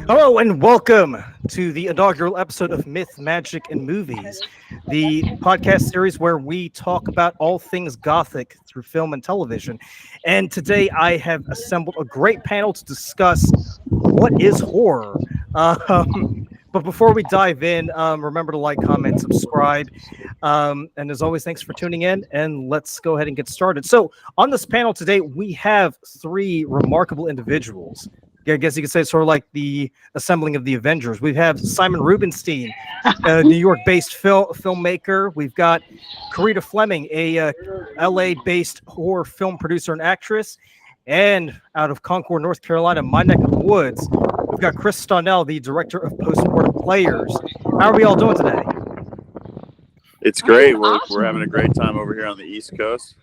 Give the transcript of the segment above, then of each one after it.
Hello and welcome to the inaugural episode of Myth, Magic, and Movies, the podcast series where we talk about all things Gothic through film and television. And today I have assembled a great panel to discuss what is horror. But before we dive in, remember to like, comment, subscribe. And as always, thanks for tuning in. And let's go ahead and get started. So on this panel today, we have three remarkable individuals. I guess you could say it's sort of like the assembling of the Avengers. We have Simon Rubinstein, a New York-based filmmaker. We've got Karita Fleming, a LA-based horror film producer and actress. And out of Concord, North Carolina, my neck of the woods, we've got Chris Stonnell, the director of Post Mortem Players. How are we all doing today? It's great. We're having a great time over here on the East Coast.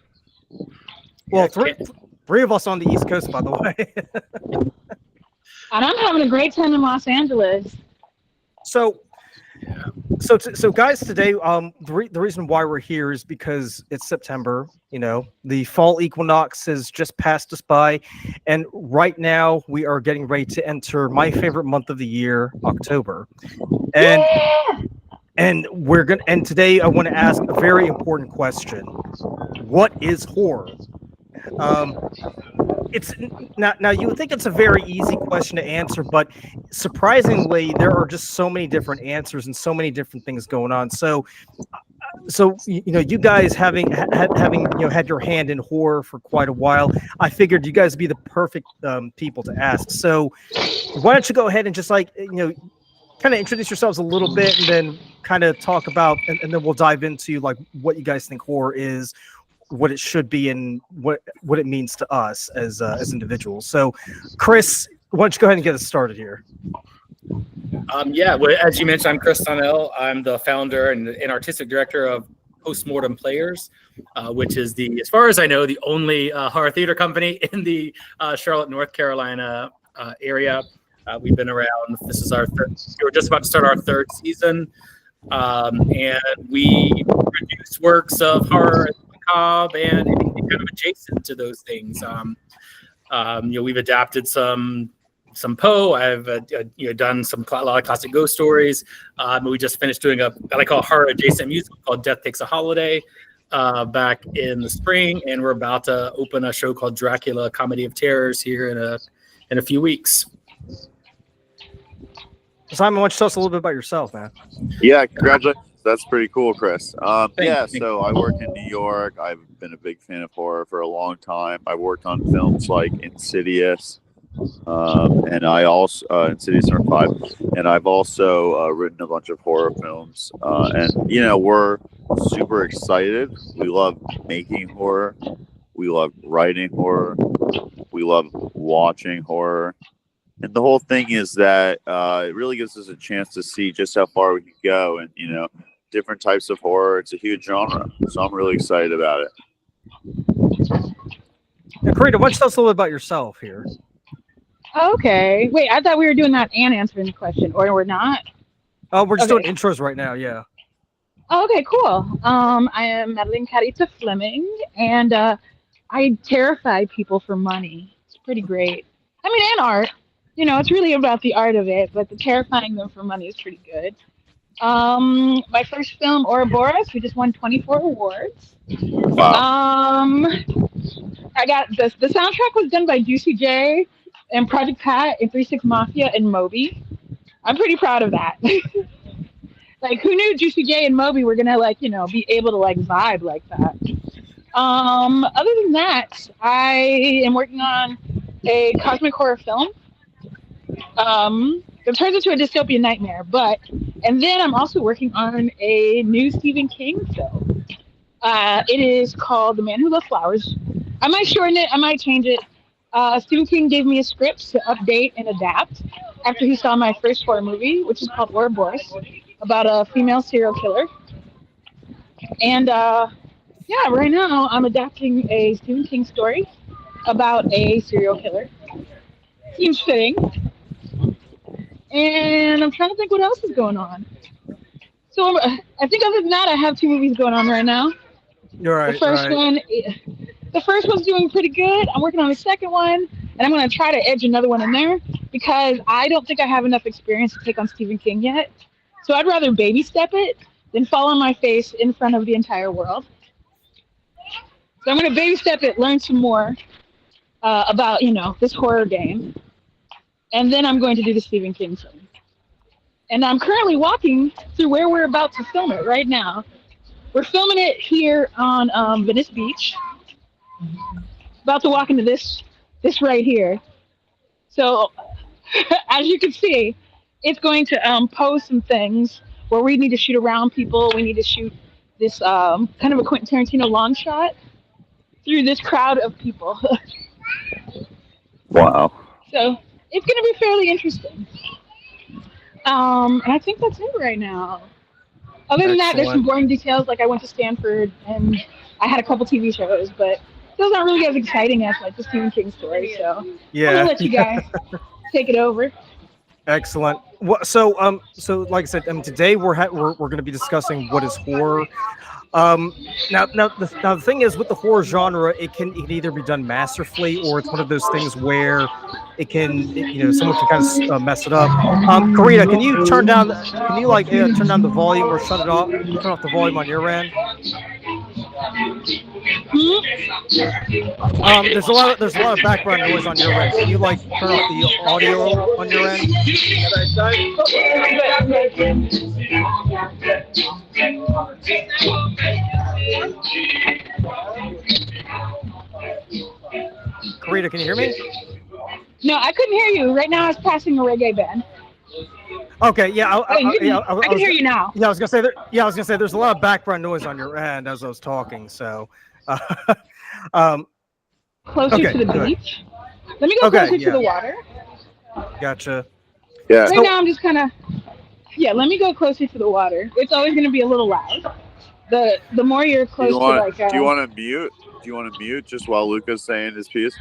Well, three of us on the East Coast, by the way. And I'm having a great time in Los Angeles. So guys, today, the reason why we're here is because it's September. You know, the fall equinox has just passed us by, and right now we are getting ready to enter my favorite month of the year, October. And and today I want to ask a very important question: what is horror? It's now you would think it's a very easy question to answer, but surprisingly there are just so many different answers and so many different things going on. So you know, you guys having had your hand in horror for quite a while, I figured you guys would be the perfect people to ask. So why don't you go ahead and just kind of introduce yourselves a little bit, and then kind of talk about, and then we'll dive into like what you guys think horror is, what it should be, and what it means to us as individuals. So, Chris, why don't you go ahead and get us started here? Well, as you mentioned, I'm Chris Stonnell. I'm the founder and artistic director of Post Mortem Players, which is as far as I know, the only horror theater company in the Charlotte, North Carolina area. We've been around. This is our third. We're just about to start our third season, and we produce works of horror and anything kind of adjacent to those things. We've adapted some Poe. I've done a lot of classic ghost stories. We just finished doing what I call a horror adjacent musical called Death Takes a Holiday back in the spring, and we're about to open a show called Dracula: Comedy of Terrors here in a few weeks. Simon, why don't you tell us a little bit about yourself, man? Yeah, congratulations. That's pretty cool, Chris. So I work in New York. I've been a big fan of horror for a long time. I worked on films like Insidious, and I also Insidious number 5, and I've also written a bunch of horror films. And we're super excited. We love making horror. We love writing horror. We love watching horror. And the whole thing is that it really gives us a chance to see just how far we can go, and different types of horror. It's a huge genre, so I'm really excited about it. Now, Karita, why don't you tell us a little bit about yourself here? Okay. Wait, I thought we were doing that and answering the question, or we're not? Oh, we're just doing intros right now, yeah. Okay, cool. I am Madeline Karita Fleming, and I terrify people for money. It's pretty great. I mean, and art. It's really about the art of it, but the terrifying them for money is pretty good. My first film, Ouroboros, we just won 24 awards. Wow. I got the soundtrack was done by Juicy J and Project Pat and 3 6 Mafia and Moby. I'm pretty proud of that. Like, who knew Juicy J and Moby were gonna be able to vibe like that? Other than that, I am working on a cosmic horror film. It turns into a dystopian nightmare, and then I'm also working on a new Stephen King film. It is called The Man Who Loved Flowers. I might shorten it, I might change it. Stephen King gave me a script to update and adapt after he saw my first horror movie, which is called Ouroboros, about a female serial killer. And right now I'm adapting a Stephen King story about a serial killer. Seems fitting. And I'm trying to think what else is going on. So I think other than that, I have 2 movies going on right now. You're right. The first one's doing pretty good. I'm working on the second one, and I'm going to try to edge another one in there. because I don't think I have enough experience to take on Stephen King yet. So I'd rather baby step it than fall on my face in front of the entire world. So I'm going to baby step it, learn some more about, this horror game. And then I'm going to do the Stephen King film. And I'm currently walking through where we're about to film it right now. We're filming it here on Venice Beach. About to walk into this right here. So as you can see, it's going to pose some things where we need to shoot around people. We need to shoot this kind of a Quentin Tarantino long shot through this crowd of people. Wow. So it's going to be fairly interesting. And I think that's it right now. Other than that, there's some boring details, like I went to Stanford and I had a couple TV shows, but those aren't really as exciting as like the Stephen King story. So Yeah. I'm gonna let you guys take it over. Excellent. So like I said, today we're going to be discussing what is horror. Now the thing is, with the horror genre, it can either be done masterfully, or it's one of those things where someone can kind of mess it up. Karita, can you turn down the volume or shut it off? Turn off the volume on your end. There's a lot of background noise on your end. Can you turn off the audio on your end? Karita, can you hear me? No, I couldn't hear you. Right now I was passing a reggae band. Okay, yeah. I can hear you now. Yeah, I was gonna say there's a lot of background noise on your end as I was talking. So, closer to the beach. Let me go closer to the water. Gotcha. Yeah. Right now I'm just kind of. Yeah, let me go closer to the water. It's always going to be a little loud. The more you're close to like. Do you want to mute? Do you want to mute just while Luca's saying his piece?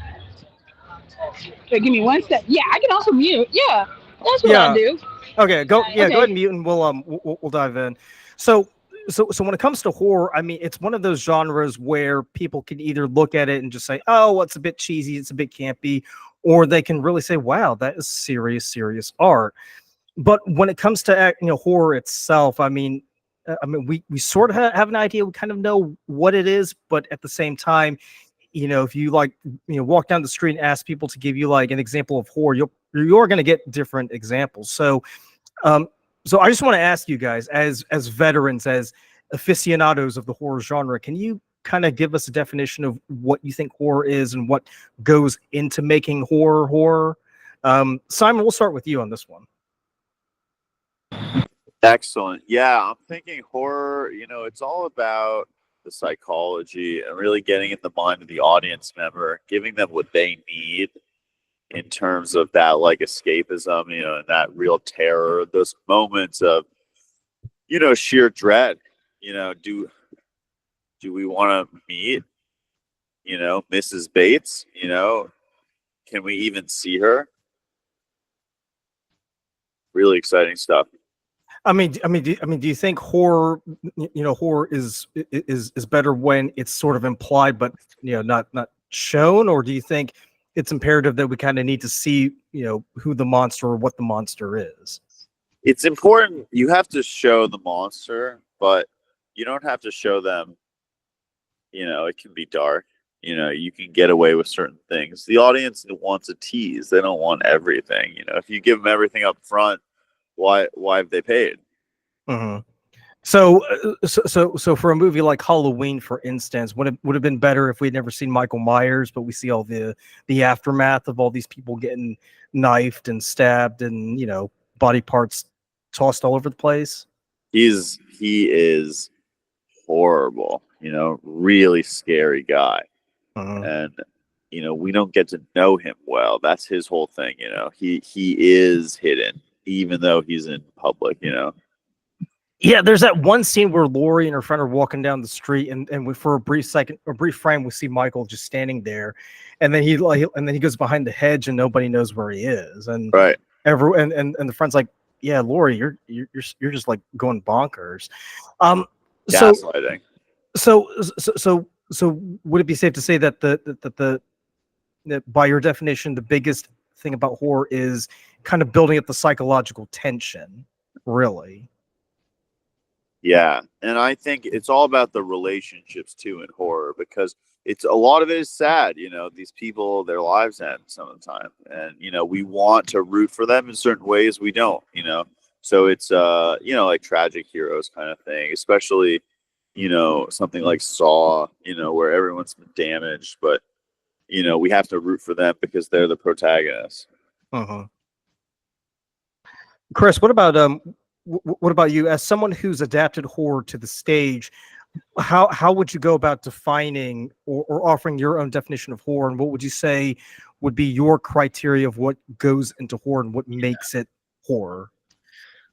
Okay, give me one sec. Yeah, I can also mute. Yeah, that's what I'll do. Okay, go ahead and mute, and we'll dive in. So when it comes to horror, I mean, it's one of those genres where people can either look at it and just say, "Oh, it's a bit cheesy, it's a bit campy," or they can really say, "Wow, that is serious art." But when it comes to horror itself, I mean, we sort of have an idea. We kind of know what it is, but at the same time, if you walk down the street and ask people to give you an example of horror, you're going to get different examples. So I just want to ask you guys, as veterans, as aficionados of the horror genre, can you kind of give us a definition of what you think horror is and what goes into making horror? Simon, we'll start with you on this one. Excellent. Yeah, I'm thinking horror, it's all about the psychology and really getting in the mind of the audience member, giving them what they need in terms of that escapism, and that real terror, those moments of, sheer dread. Do we want to meet, Mrs. Bates? Can we even see her? Really exciting stuff. I mean, do you think horror, horror is better when it's sort of implied, but not shown, or do you think it's imperative that we kind of need to see, who the monster or what the monster is? It's important. You have to show the monster, but you don't have to show them. It can be dark. You can get away with certain things. The audience wants a tease. They don't want everything. If you give them everything up front, why have they paid? Mm-hmm. So for a movie like Halloween, for instance, would have been better if we'd never seen Michael Myers, but we see all the aftermath of all these people getting knifed and stabbed and body parts tossed all over the place. He is horrible, really scary guy. And we don't get to know him well. That's his whole thing. He is hidden, even though he's in public. Yeah, there's that one scene where Laurie and her friend are walking down the street, and for a brief frame, we see Michael just standing there, and then he goes behind the hedge, and nobody knows where he is, and right. And the friend's like, "Yeah, Laurie, you're just going bonkers." Gaslighting. So would it be safe to say that that by your definition, the biggest thing about horror is kind of building up the psychological tension, really. Yeah, and I think it's all about the relationships too in horror, because it's a lot of it is sad. These people, their lives end some of the time, and we want to root for them in certain ways. We don't. So it's like tragic heroes kind of thing, especially something like Saw, where everyone's been damaged, but we have to root for them because they're the protagonists. Chris, what about you as someone who's adapted horror to the stage? How would you go about defining or offering your own definition of horror, and what would you say would be your criteria of what goes into horror and what makes it horror?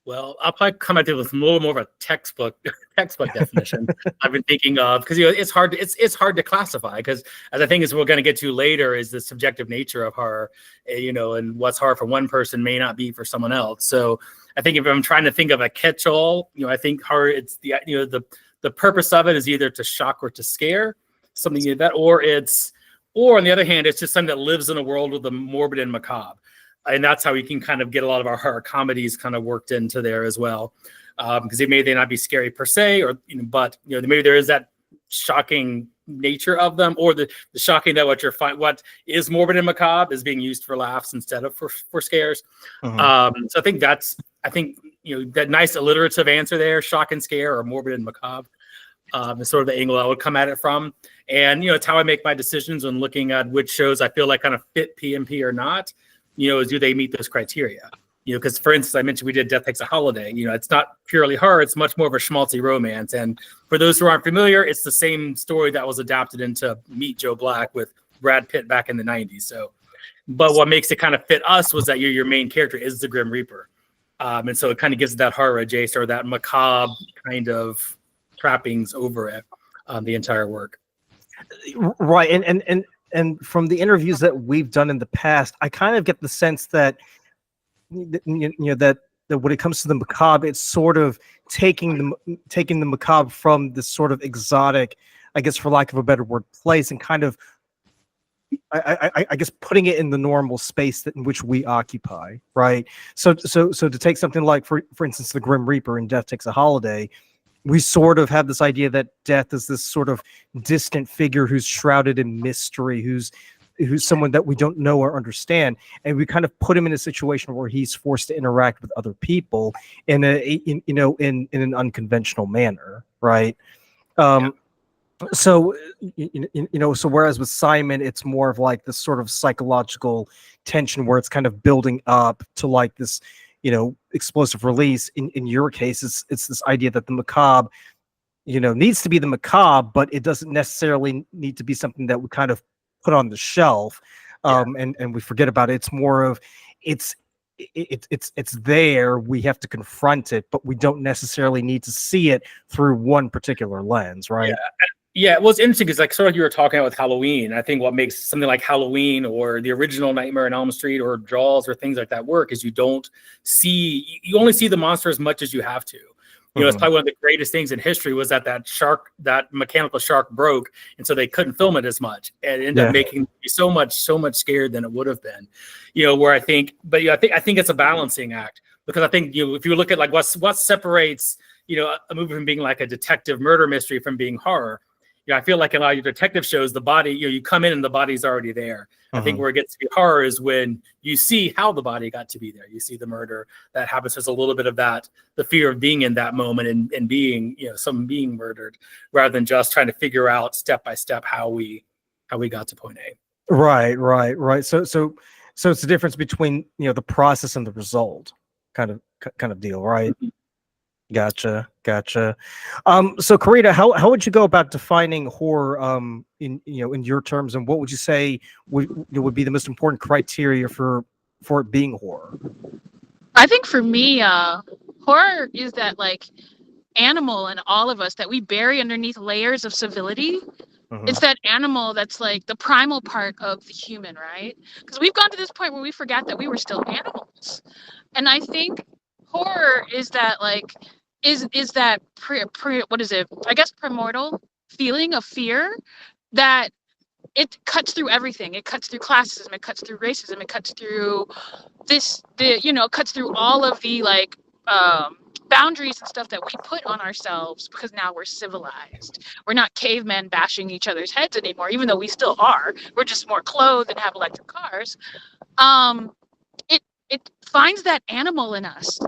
Well, I'll probably come at it with a little more of a textbook definition. I've been thinking of, because it's hard to classify, because the thing is we're going to get to later is the subjective nature of horror, and what's horror for one person may not be for someone else. So I think if I'm trying to think of a catch-all, I think horror, it's the purpose of it is either to shock or to scare, something like that, or on the other hand, it's just something that lives in a world with the morbid and macabre. And that's how we can kind of get a lot of our horror comedies kind of worked into there as well, because they may not be scary per se, or but maybe there is that shocking nature of them, or the shocking that what is morbid and macabre is being used for laughs instead of for scares. So I think that nice alliterative answer there, shock and scare, or morbid and macabre, is sort of the angle I would come at it from. And it's how I make my decisions when looking at which shows I feel like kind of fit PMP or not. Is do they meet those criteria? Because for instance, I mentioned we did Death Takes a Holiday. It's not purely horror; it's much more of a schmaltzy romance. And for those who aren't familiar, it's the same story that was adapted into Meet Joe Black with Brad Pitt back in the '90s. So, but what makes it kind of fit us was that your main character is the Grim Reaper, and so it kind of gives that horror adjacent or that macabre kind of trappings over it, the entire work. Right, and from the interviews that we've done in the past, I kind of get the sense that that when it comes to the macabre, it's sort of taking the macabre from this sort of exotic, I guess for lack of a better word, place, and kind of I guess putting it in the normal space in which we occupy, right? So to take something like for instance the Grim Reaper in Death Takes a Holiday, we sort of have this idea that death is this sort of distant figure who's shrouded in mystery, who's someone that we don't know or understand, and we kind of put him in a situation where he's forced to interact with other people in an unconventional manner, right? So so whereas with Simon, it's more of like this sort of psychological tension where it's kind of building up to like this explosive release. In your case, it's this idea that the macabre needs to be the macabre, but it doesn't necessarily need to be something that we kind of put on the shelf and we forget about it. It's more of it's there, we have to confront it, but we don't necessarily need to see it through one particular lens, right? Yeah, well, it's interesting because like sort of you were talking about with Halloween. I think what makes something like Halloween or the original Nightmare on Elm Street or Jaws or things like that work is you only see the monster as much as you have to. It's probably one of the greatest things in history was that mechanical shark broke, and so they couldn't film it as much, and it ended up making you so much scared than it would have been. Where I think it's a balancing act, because I think if you look at like what separates a movie from being like a detective murder mystery from being horror. I feel like in a lot of your detective shows, the body, you come in and the body's already there. I think where it gets to be horror is when you see how the body got to be there. You see the murder that happens. There's a little bit of that, the fear of being in that moment and being, someone being murdered, rather than just trying to figure out step by step how we got to point A. Right. So it's the difference between the process and the result, kind of deal, right? Gotcha. So Karita, how would you go about defining horror in your terms, and what would you say would be the most important criteria for it being horror? I think for me, horror is that like animal in all of us that we bury underneath layers of civility. It's that animal that's like the primal part of the human, right? Because we've gone to this point where we forgot that we were still animals. And I think horror is that like is that what is it? I guess primordial feeling of fear that it cuts through everything. It cuts through classism, it cuts through racism, it cuts through cuts through all of the like boundaries and stuff that we put on ourselves, because now we're civilized. We're not cavemen bashing each other's heads anymore, even though we still are. We're just more clothed and have electric cars. It finds that animal in us,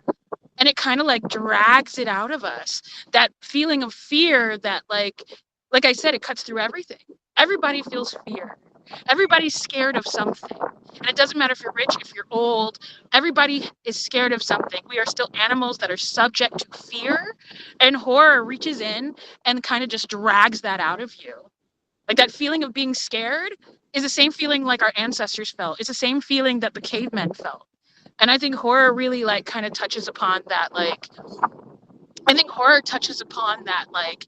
and it kind of like drags it out of us. That feeling of fear that like I said, it cuts through everything. Everybody feels fear. Everybody's scared of something. And it doesn't matter if you're rich, if you're old, everybody is scared of something. We are still animals that are subject to fear, and horror reaches in and kind of just drags that out of you. Like that feeling of being scared is the same feeling like our ancestors felt. It's the same feeling that the cavemen felt. And I think horror really like kind of touches upon that, like, I think horror touches upon that, like,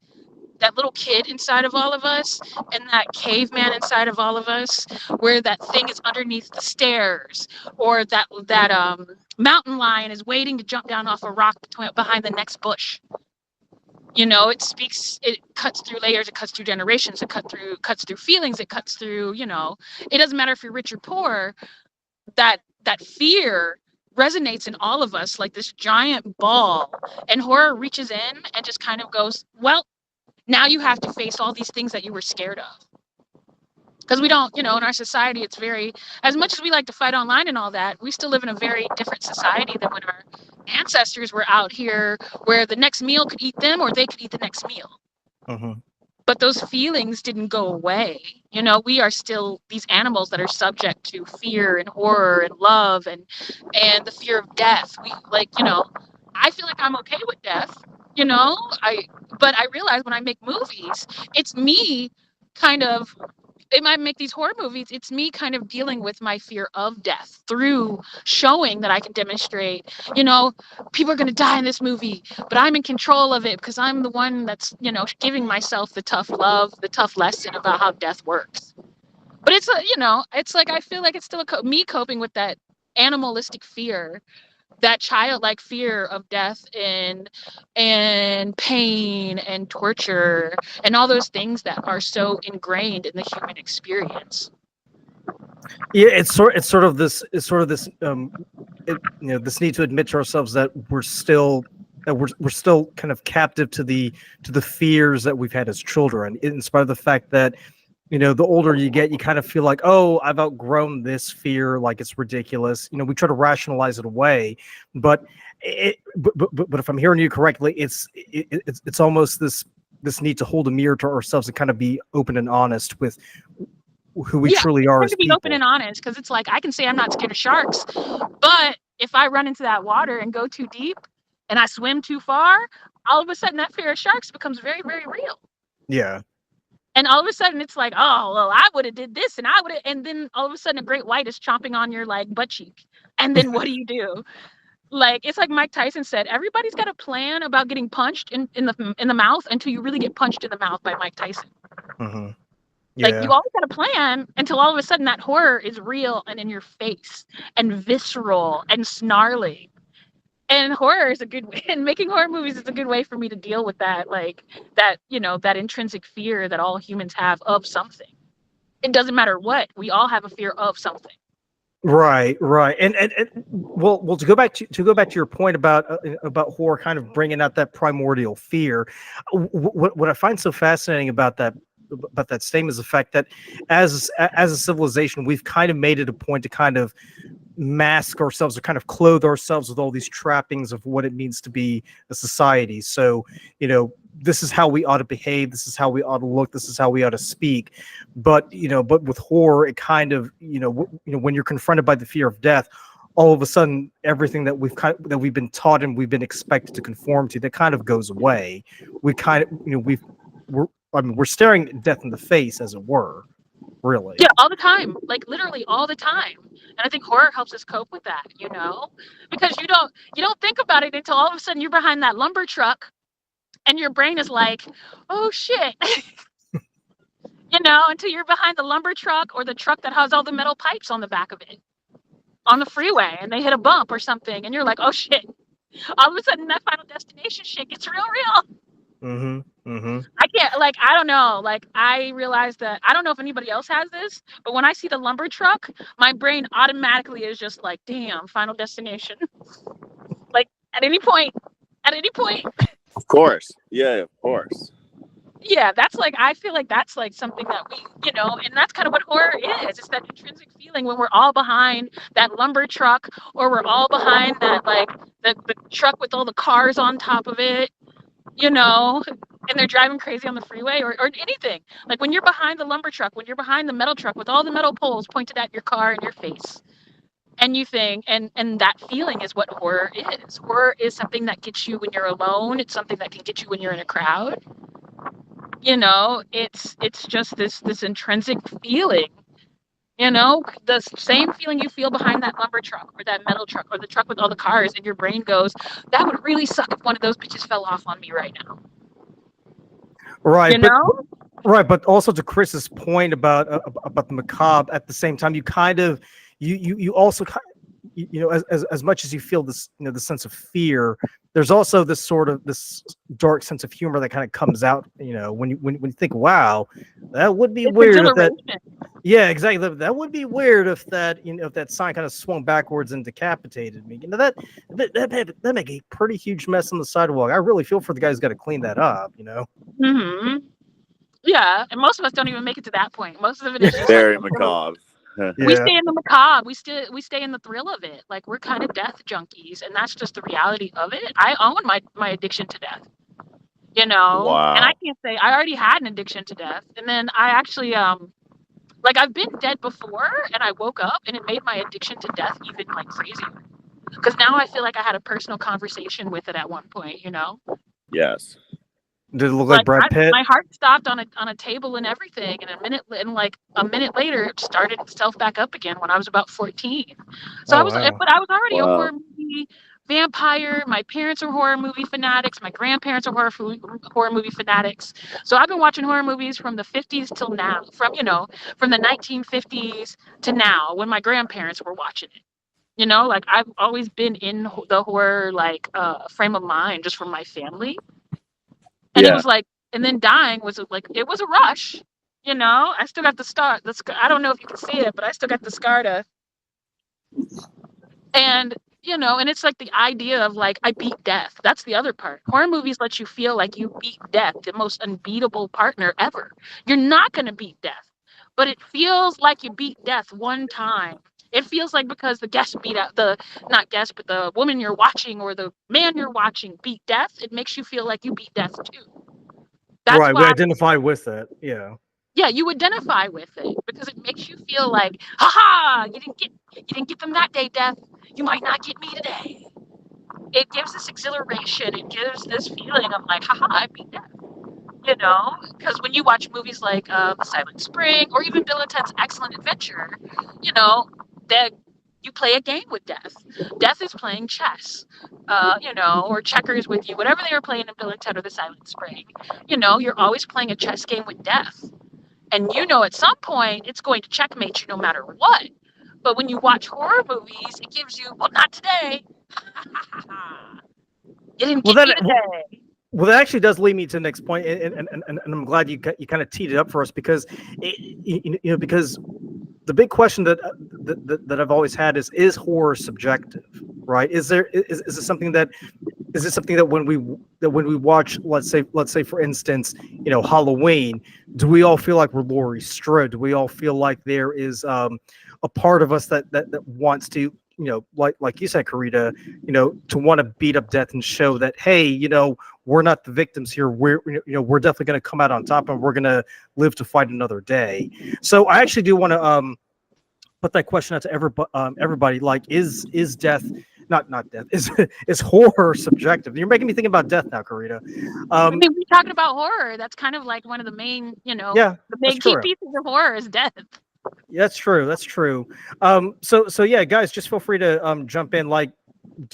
that little kid inside of all of us and that caveman inside of all of us, where that thing is underneath the stairs, or that mountain lion is waiting to jump down off a rock behind the next bush. You know, it cuts through layers, it cuts through generations, it cuts through feelings, it cuts through, you know, it doesn't matter if you're rich or poor, that fear resonates in all of us like this giant ball, and horror reaches in and just kind of goes, well, now you have to face all these things that you were scared of. Because we don't, you know, in our society, it's very, as much as we like to fight online and all that, we still live in a very different society than when our ancestors were out here, where the next meal could eat them or they could eat the next meal. Mm-hmm. But those feelings didn't go away. You know, we are still these animals that are subject to fear and horror and love and the fear of death. We, like, you know, I feel like I'm okay with death, you know, but I realize when I make movies, it's me kind of, if I make these horror movies, it's me kind of dealing with my fear of death through showing that I can demonstrate, you know, people are going to die in this movie, but I'm in control of it because I'm the one that's, you know, giving myself the tough love, the tough lesson about how death works. But it's, you know, it's like, I feel like it's still me coping with that animalistic fear, that childlike fear of death and pain and torture and all those things that are so ingrained in the human experience. Yeah, it's sort of this this need to admit to ourselves that we're still kind of captive to the fears that we've had as children, in spite of the fact that, you know, the older you get, you kind of feel like, oh, I've outgrown this fear, like it's ridiculous. You know, we try to rationalize it away, but if I'm hearing you correctly, it's almost this need to hold a mirror to ourselves and kind of be open and honest with who we truly are as to be people. open and honest, because it's like, I can say I'm not scared of sharks, but if I run into that water and go too deep and I swim too far, all of a sudden that fear of sharks becomes very, very real. Yeah. And all of a sudden it's like, oh, well, I would have did this and I would have, and then all of a sudden a great white is chomping on your like butt cheek. And then what do? Like, it's like Mike Tyson said, everybody's got a plan about getting punched in the mouth until you really get punched in the mouth by Mike Tyson. Mm-hmm. Yeah. Like, you always got a plan until all of a sudden that horror is real and in your face and visceral and snarly. And horror is a good way, and making horror movies is a good way for me to deal with that, like, that, you know, that intrinsic fear that all humans have of something. It doesn't matter what, we all have a fear of something. Right. And well, to go back to your point about horror kind of bringing out that primordial fear, what I find so fascinating about that statement is the fact that as a civilization, we've kind of made it a point to kind of mask ourselves or kind of clothe ourselves with all these trappings of what it means to be a society. So, you know, this is how we ought to behave, this is how we ought to look, this is how we ought to speak. But, you know, but with horror, it kind of, when you're confronted by the fear of death, all of a sudden everything that we've been taught and we've been expected to conform to, that kind of goes away. We kind of, we're staring death in the face, as it were. Really? Yeah, all the time, like literally all the time. And I think horror helps us cope with that, you know, because you don't think about it until all of a sudden you're behind that lumber truck and your brain is like, oh shit. You know, until you're behind the lumber truck or the truck that has all the metal pipes on the back of it on the freeway and they hit a bump or something and you're like, oh shit. All of a sudden that Final Destination shit gets real. Mm-hmm. Mm-hmm. like, I don't know. Like, I realized that I don't know if anybody else has this, but when I see the lumber truck, my brain automatically is just like, damn, Final Destination. Like, at any point, Of course. Yeah, of course. yeah, that's like, I feel like that's like something that we, and that's kind of what horror is. It's that intrinsic feeling when we're all behind that lumber truck, or we're all behind that, like, the truck with all the cars on top of it, and they're driving crazy on the freeway, or anything. Like, when you're behind the lumber truck, when you're behind the metal truck with all the metal poles pointed at your car and your face, and you think, and that feeling is what horror is. Horror is something that gets you when you're alone. It's something that can get you when you're in a crowd. It's just this intrinsic feeling. The same feeling you feel behind that lumber truck or that metal truck or the truck with all the cars, and your brain goes, that would really suck if one of those bitches fell off on me right now. Right, but also to Chris's point about the macabre, at the same time, you kind of you also as much as you feel this, the sense of fear, there's also this sort of this dark sense of humor that kind of comes out, when you think, wow, that would be weird if that. Yeah, exactly. That would be weird if that, if that sign kind of swung backwards and decapitated me. That make a pretty huge mess on the sidewalk. I really feel for the guy who's got to clean that up. Mm-hmm. Yeah, and most of us don't even make it to that point. Most of it is just Very like, macabre. we stay in the macabre. We stay in the thrill of it. Like, we're kind of death junkies, and that's just the reality of it. I own my addiction to death. Wow. And I can't say I already had an addiction to death, and then I actually like, I've been dead before, and I woke up, and it made my addiction to death even, like, crazier. Because now I feel like I had a personal conversation with it at one point. Yes. Did it look like Brad Pitt? My heart stopped on a table and everything, and a minute later, it started itself back up again when I was about 14. So but I was already a horror movie vampire. My parents are horror movie fanatics. My grandparents are horror movie fanatics. So I've been watching horror movies from the 50s till now, from the 1950s to now, when my grandparents were watching it. Like, I've always been in the horror, like, frame of mind, just from my family. And it was like, and then dying was like, it was a rush. I still got the scar. I don't know if you can see it, but I still got the scar to. And and it's like the idea of, like, I beat death. That's the other part. Horror movies let you feel like you beat death, the most unbeatable partner ever. You're not going to beat death, but it feels like you beat death one time. It feels like, because the guest beat out not guest, but the woman you're watching or the man you're watching beat death, it makes you feel like you beat death too. That's right, why, we identify with it. Yeah. Yeah, you identify with it because it makes you feel like, haha, you didn't get them that day, death. You might not get me today. It gives this exhilaration. It gives this feeling of, like, haha, I beat death. Because when you watch movies like The Silent Spring, or even Bill and Ted's Excellent Adventure, that you play a game with death. Death is playing chess, or checkers with you, whatever they were playing in Bill and Ted or The Silent Spring. You're always playing a chess game with death. And at some point, it's going to checkmate you no matter what. But when you watch horror movies, it gives you, well, not today. You didn't get me today. Well, that actually does lead me to the next point, and I'm glad you kind of teed it up for us, because because the big question that I've always had is horror subjective, right? Is it something that when we watch, let's say for instance, Halloween, do we all feel like we're Laurie Strode? Do we all feel like there is a part of us that wants to, like you said, Karita, to want to beat up death and show that, hey, we're not the victims here. We're definitely going to come out on top, and we're going to live to fight another day. So I actually do want to put that question out to everybody. Like, is death not death? Is horror subjective? You're making me think about death now, Karita. I mean, we're talking about horror. That's kind of like one of the main, the main key pieces of horror is death. Yeah, that's true. That's true. So yeah, guys, just feel free to jump in. Like,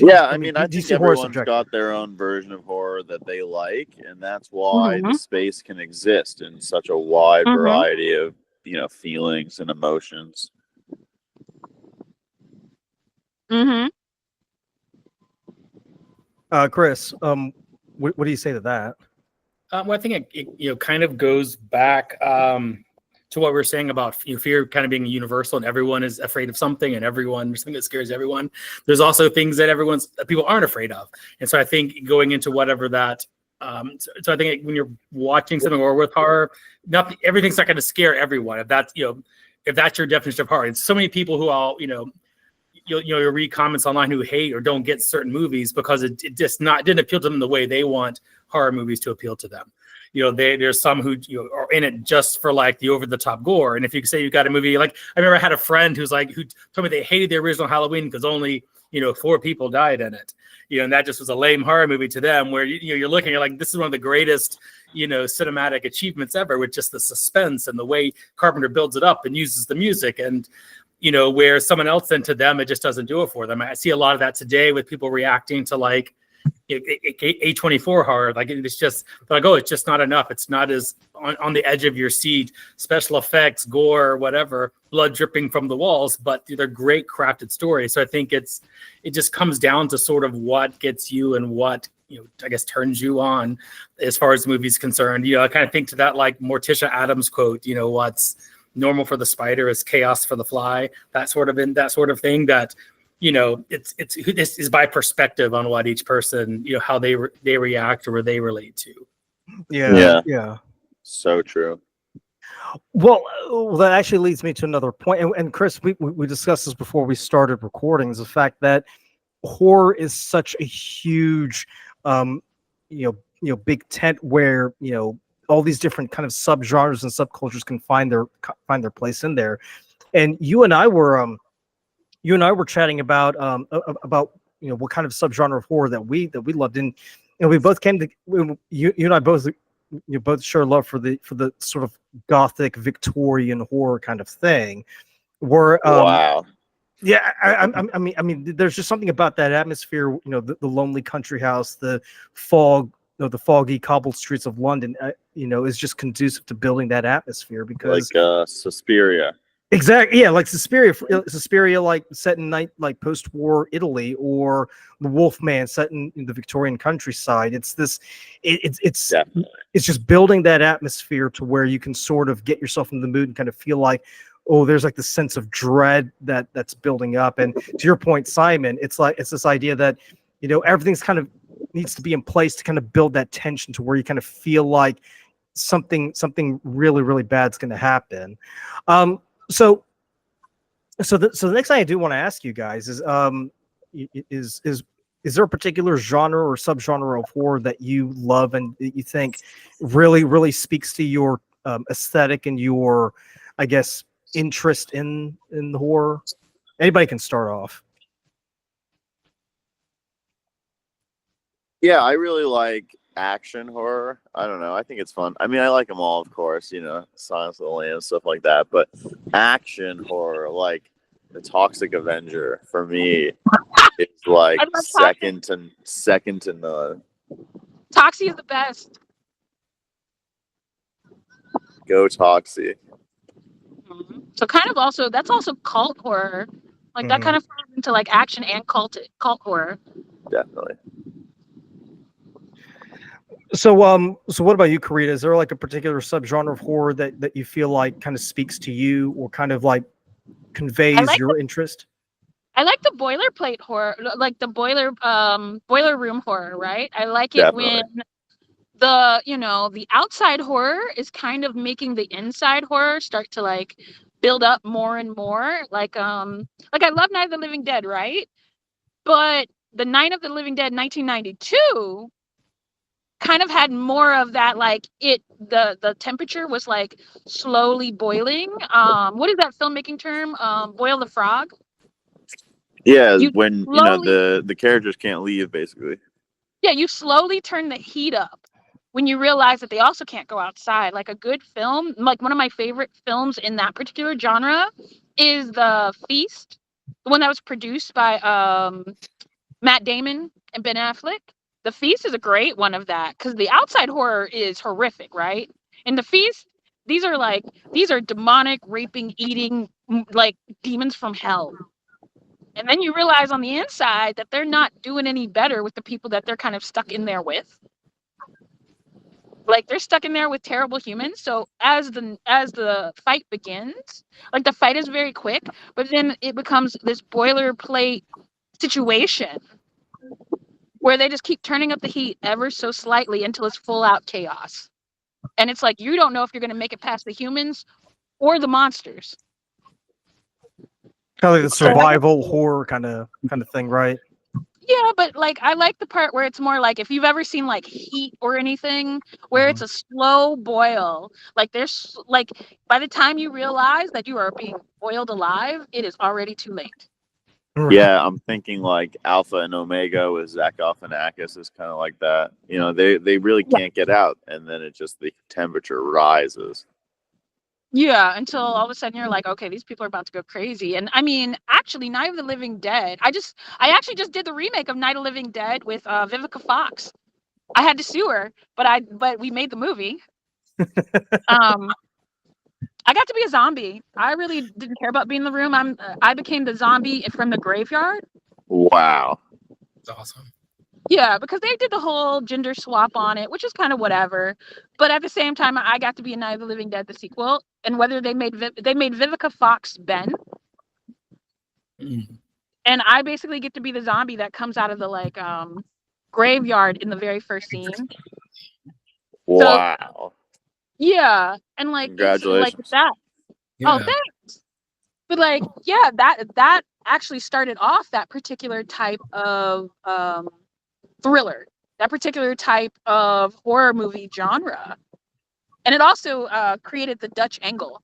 I think everyone's got their own version of horror that they like, and that's why the space can exist in such a wide variety of feelings and emotions. Chris, what do you say to that? Well, I think it kind of goes back to what we were saying about fear kind of being universal, and everyone is afraid of something, and something that scares everyone. There's also things that people aren't afraid of, and so I think going into whatever that. So I think when you're watching something or with horror, everything's not going to scare everyone. If that's your definition of horror, and so many people who you'll read comments online who hate or don't get certain movies because it just didn't appeal to them the way they want horror movies to appeal to them. There's some who are in it just for like the over the top gore. And if you say you got a movie, like I remember I had a friend who told me they hated the original Halloween because only 4 people died in it. And that just was a lame horror movie to them, where you're looking, you're like, this is one of the greatest cinematic achievements ever, with just the suspense and the way Carpenter builds it up and uses the music. And where someone else then, to them, it just doesn't do it for them. I see a lot of that today with people reacting to like A24 horror. Like it's just like, oh, it's just not enough. It's not as on the edge of your seat, special effects, gore, whatever, blood dripping from the walls, but they're great crafted stories. So I think it just comes down to sort of what gets you and what, I guess, turns you on as far as the movie's concerned. I kind of think to that, like Morticia Adams quote, what's normal for the spider is chaos for the fly, that sort of thing, that this is by perspective on what each person, how they react or they relate to. Yeah. So true. Well, that actually leads me to another point. And Chris, we discussed this before we started recording, is the fact that horror is such a huge, big tent where, all these different kind of subgenres and subcultures can find their place in there. And you and I were chatting about what kind of subgenre of horror that we loved, and we both came to you and I both share love for the sort of gothic Victorian horror kind of thing. Wow. Yeah, I mean, there's just something about that atmosphere. The lonely country house, the fog, the foggy cobbled streets of London. Is just conducive to building that atmosphere, because like Suspiria. Exactly. Yeah, like Suspiria, like set in post-war Italy, or The Wolfman set in the Victorian countryside. It's just building that atmosphere to where you can sort of get yourself in the mood and kind of feel like, oh, there's like the sense of dread that's building up. And to your point, Simon, it's this idea that everything's kind of needs to be in place to kind of build that tension to where you kind of feel like something really, really bad's going to happen. So the next thing I do want to ask you guys is there a particular genre or subgenre of horror that you love and that you think really, really speaks to your aesthetic and your, I guess, interest in the horror? Anybody can start off. Yeah, I really like action horror. I don't know. I think it's fun. I mean, I like them all, of course, Silence of the Lambs, stuff like that. But action horror, like the Toxic Avenger, for me, it's like second to none. Toxie is the best. Go Toxie. Mm-hmm. So that's also cult horror. Like that kind of falls into like action and cult horror. Definitely. So what about you, Karita? Is there like a particular subgenre of horror that you feel like kind of speaks to you or kind of like conveys your interest? I like the boilerplate horror, like the boiler room horror, right? I like it when the outside horror is kind of making the inside horror start to like build up more and more. Like I love Night of the Living Dead, right? But the Night of the Living Dead 1992 kind of had more of that, like the temperature was like slowly boiling. What is that filmmaking term? Boil the frog? Yeah, when the characters can't leave, basically. Yeah, you slowly turn the heat up when you realize that they also can't go outside. Like a good film, like one of my favorite films in that particular genre is The Feast, the one that was produced by Matt Damon and Ben Affleck. The Feast is a great one of that, because the outside horror is horrific, right? In The Feast, these are demonic, raping, eating, like demons from hell. And then you realize on the inside that they're not doing any better with the people that they're kind of stuck in there with. Like they're stuck in there with terrible humans. So as the fight begins, like the fight is very quick, but then it becomes this boilerplate situation where they just keep turning up the heat ever so slightly until it's full out chaos. And it's like you don't know if you're going to make it past the humans or the monsters. Kind of like the survival horror kind of thing, right? Yeah, but like I like the part where it's more like if you've ever seen like Heat or anything, where it's a slow boil. Like there's like by the time you realize that you are being boiled alive, it is already too late. Yeah, I'm thinking like Alpha and Omega with Zach Galifianakis is kind of like that. You know, they really can't get out, and then it just the temperature rises. Yeah, until all of a sudden you're like, okay, these people are about to go crazy. And I mean, actually, Night of the Living Dead. I actually just did the remake of Night of the Living Dead with Vivica Fox. I had to sue her, but we made the movie. I got to be a zombie. I really didn't care about being in the room. I became the zombie from the graveyard. Wow, That's awesome. Yeah, because they did the whole gender swap on it, which is kind of whatever. But at the same time, I got to be in Night of the Living Dead, the sequel, and whether they made Vivica Fox Ben, and I basically get to be the zombie that comes out of the graveyard in the very first scene. wow! So, yeah, and like Congratulations. it's like that. Yeah. Oh, thanks. But like, yeah, that actually started off that particular type of thriller, that particular type of horror movie genre. And it also created the Dutch angle.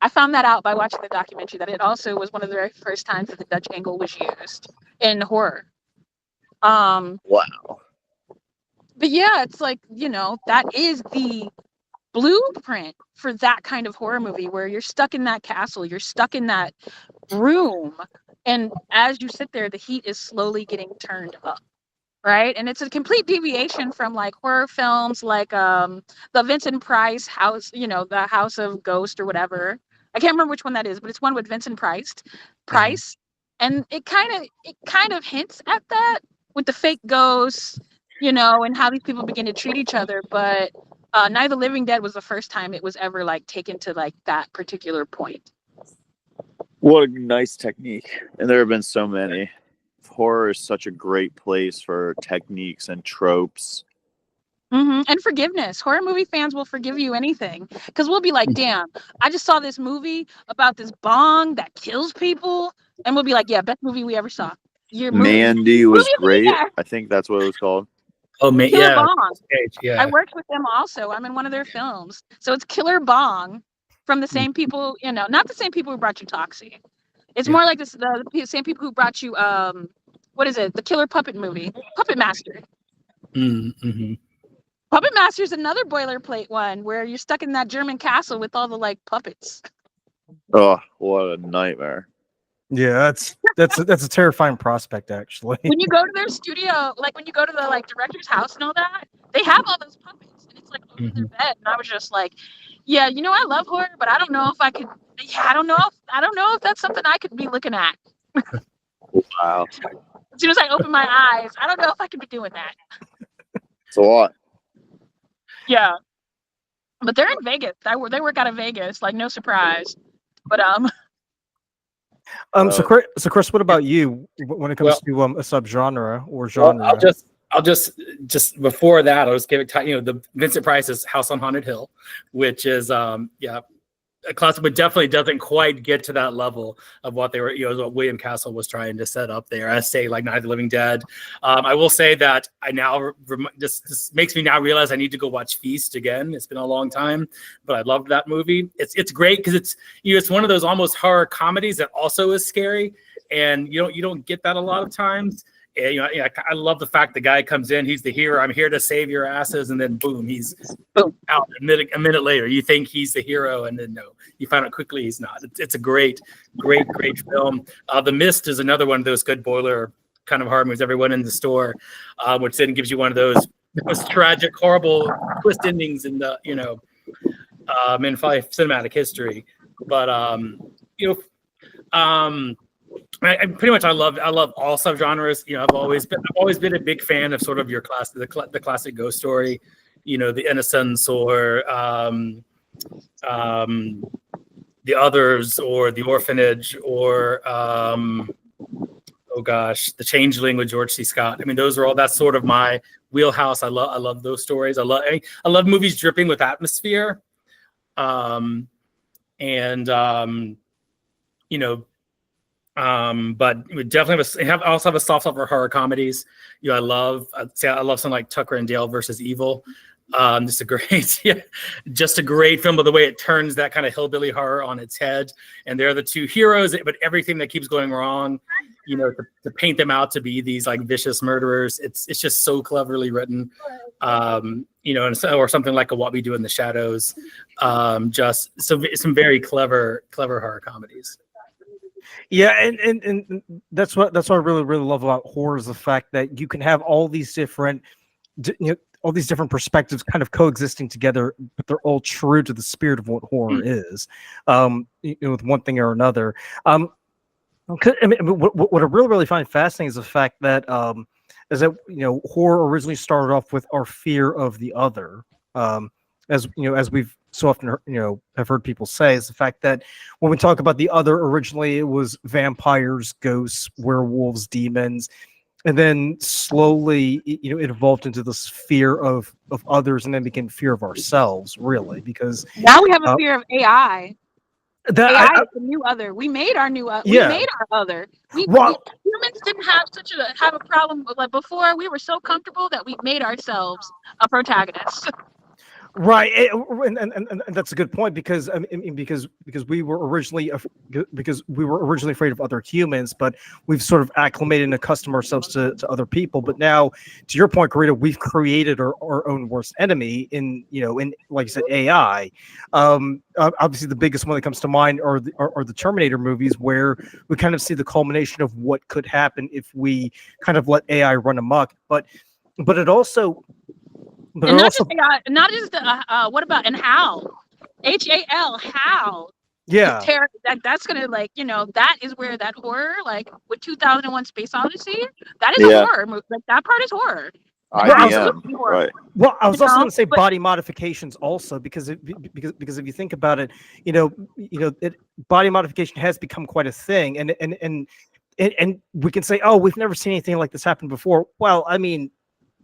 I found that out by watching the documentary, that it also was one of the very first times that the Dutch angle was used in horror. Wow. But yeah, it's like, that is the blueprint for that kind of horror movie where you're stuck in that castle, you're stuck in that room, and as you sit there, the heat is slowly getting turned up. Right, and it's a complete deviation from like horror films, like the Vincent Price house, the House of Ghost or whatever. I can't remember which one that is, but it's one with Vincent Price, and it kind of hints at that with the fake ghosts, and how these people begin to treat each other. But Night of the Living Dead was the first time it was ever like taken to like that particular point. What a nice technique, and there have been so many. Horror is such a great place for techniques and tropes. And forgiveness. Horror movie fans will forgive you anything, because we'll be like, damn, I just saw this movie about this bong that kills people, and we'll be like, yeah, best movie we ever saw. Mandy was great. I think that's what it was called. Oh, Killer Bong. Yeah. I worked with them also. I'm in one of their films. So it's Killer Bong from the same people, not the same people who brought you Toxie. It's more like the same people who brought you what is it? The Killer Puppet movie, Puppet Master. Mm-hmm. Puppet Master is another boilerplate one where you're stuck in that German castle with all the like puppets. Oh, what a nightmare! Yeah, that's a terrifying prospect, actually. When you go to their studio, like when you go to the like director's house and all that, they have all those puppets, and it's like over their bed. And I was just like, yeah, I love horror, but I don't know if I could. Yeah, I don't know if that's something I could be looking at. Wow. As soon as I open my eyes, I don't know if I could be doing that. It's a lot. Yeah, but they're in Vegas. They work out of Vegas, like no surprise. But So Chris, what about you when it comes to a subgenre or genre? Well, I'll just before that, I'll just give it time. The Vincent Price's House on Haunted Hill, which is a classic, but definitely doesn't quite get to that level of what they were, what William Castle was trying to set up there. I say like Night of the Living Dead. I will say that I now this makes me now realize I need to go watch Feast again. It's been a long time, but I loved that movie. It's great because it's one of those almost horror comedies that also is scary, and you don't get that a lot of times. And, I love the fact the guy comes in, he's the hero. I'm here to save your asses, and then boom, he's out a minute later. You think he's the hero, and then no, you find out quickly he's not. It's a great film. The Mist is another one of those good boiler kind of horror movies. Everyone in the store, which then gives you one of those tragic, horrible twist endings in the in cinematic history. But I pretty much I love all subgenres. I've always been a big fan of sort of your the classic ghost story, The Innocents or The Others or The Orphanage or The Changeling with George C. Scott. I mean, that's sort of my wheelhouse. I love those stories. I love movies dripping with atmosphere. But we definitely also have a soft spot for horror comedies. I love something like Tucker and Dale versus Evil. Just a great film, but the way it turns that kind of hillbilly horror on its head, and they're the two heroes, but everything that keeps going wrong, to paint them out to be these like vicious murderers, it's just so cleverly written. Or something like What We Do in the Shadows, just some very clever horror comedies. Yeah, and that's what I really love about horror, is the fact that you can have all these different perspectives kind of coexisting together, but they're all true to the spirit of what horror is, with one thing or another. What I really find fascinating is the fact that horror originally started off with our fear of the other, as we've so often have heard people say, is the fact that when we talk about the other, originally it was vampires, ghosts, werewolves, demons. And then slowly, it evolved into this fear of others, and then became fear of ourselves, really, because now we have a fear of AI. AI is the new other. We made our new other. Yeah. We made our other. Humans didn't have a problem like before. We were so comfortable that we made ourselves a protagonist. Right, and that's a good point, because because we were originally afraid of other humans, but we've sort of acclimated and accustomed ourselves to other people. But now, to your point, Karita, we've created our own worst enemy in like you said, AI. Obviously, the biggest one that comes to mind are the Terminator movies, where we kind of see the culmination of what could happen if we kind of let AI run amok. But it also. But and not just the what about Hallow? HAL, Hal. Yeah. That's gonna that is where that horror, like with 2001 Space Odyssey, that is a horror movie. Like that part is horror. Right. Well, I was also going to say body modifications also, because if you think about it, body modification has become quite a thing, and we can say, oh, we've never seen anything like this happen before. Well, I mean,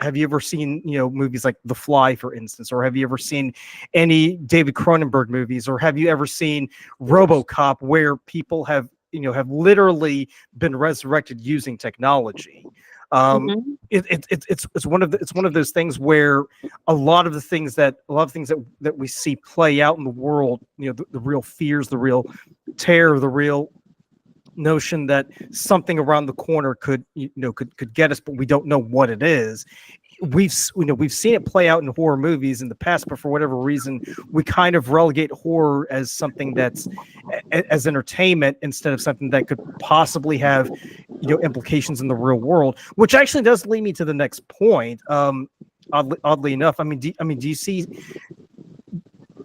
have you ever seen, movies like The Fly, for instance, or have you ever seen any David Cronenberg movies, or have you ever seen RoboCop, where people have literally been resurrected using technology? It's one of those things where a lot of things that we see play out in the world, the real fears, the real terror, the real notion that something around the corner could get us, but we don't know what it is. We've seen it play out in horror movies in the past, but for whatever reason, we kind of relegate horror as something that's as entertainment, instead of something that could possibly have implications in the real world. Which actually does lead me to the next point. Oddly enough, do you see?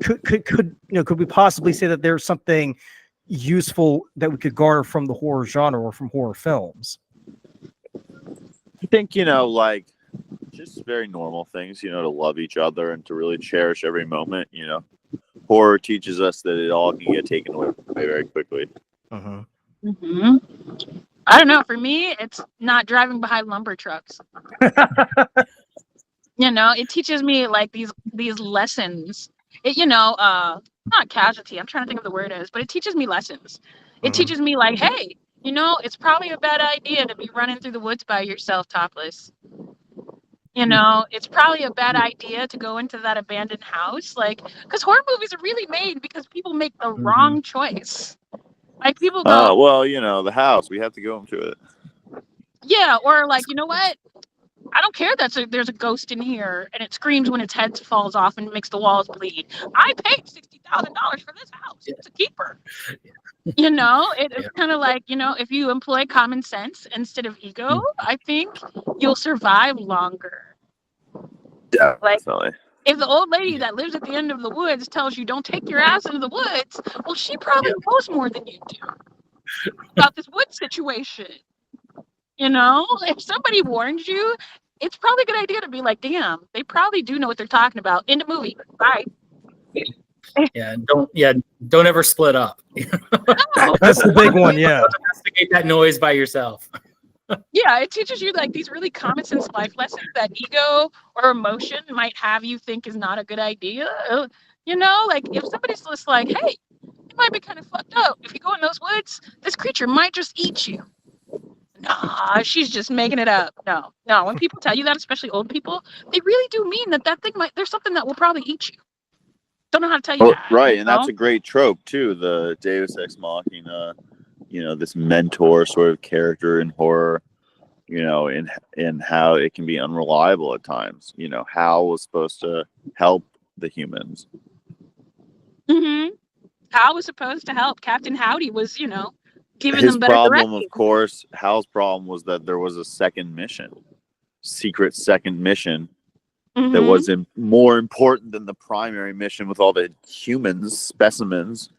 Could we possibly say that there's something useful that we could garner from the horror genre or from horror films? I think like just very normal things, to love each other and to really cherish every moment. Horror teaches us that it all can get taken away very quickly. I don't know, for me it's not driving behind lumber trucks. It teaches me like these lessons. Not casualty, I'm trying to think of the word is, but it teaches me lessons. It teaches me like, hey, it's probably a bad idea to be running through the woods by yourself topless. It's probably a bad idea to go into that abandoned house, like, because horror movies are really made because people make the wrong choice. Like people go, the house, we have to go into it. Yeah, or like, you know what? I don't care there's a ghost in here and it screams when its head falls off and makes the walls bleed. I paid $60,000 for this house. It's a keeper. It's kind of like, if you employ common sense instead of ego, I think you'll survive longer. Yeah, like, definitely. If the old lady that lives at the end of the woods tells you don't take your ass into the woods, well, she probably knows more than you do about this wood situation. If somebody warns you it's probably a good idea to be like, damn, they probably do know what they're talking about. In the movie. Bye. Don't ever split up. No. That's the big one, yeah. Investigate that noise by yourself. Yeah, it teaches you like these really common sense life lessons that ego or emotion might have you think is not a good idea. You know, like if somebody's just like, hey, it might be kind of fucked up. If you go in those woods, this creature might just eat you. Nah, she's just making it up. No. When people tell you that, especially old people, they really do mean that thing might. There's something that will probably eat you. Don't know how to tell you that. Right, and that's a great trope too. The Deus Ex Machina, this mentor sort of character in horror. In how it can be unreliable at times. Hal was supposed to help the humans. Mm-hmm. Hal was supposed to help. Captain Howdy was, giving His them better problem, directions. of course, Hal's problem was that there was a secret second mission that was more important than the primary mission with all the humans, specimens.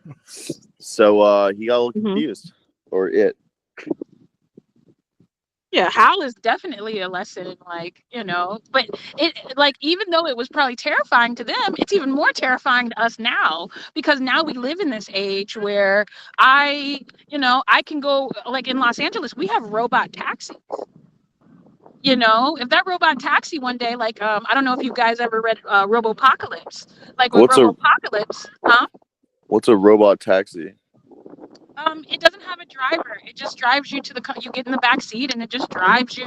So he got a little confused, or it. Yeah, Hal is definitely a lesson, but it even though it was probably terrifying to them, it's even more terrifying to us now because now we live in this age where I can go like in Los Angeles, we have robot taxis. If that robot taxi one day, I don't know if you guys ever read Robopocalypse, Robopocalypse, huh? What's a robot taxi? It doesn't have a driver. It just drives you to you get in the back seat and it just drives you.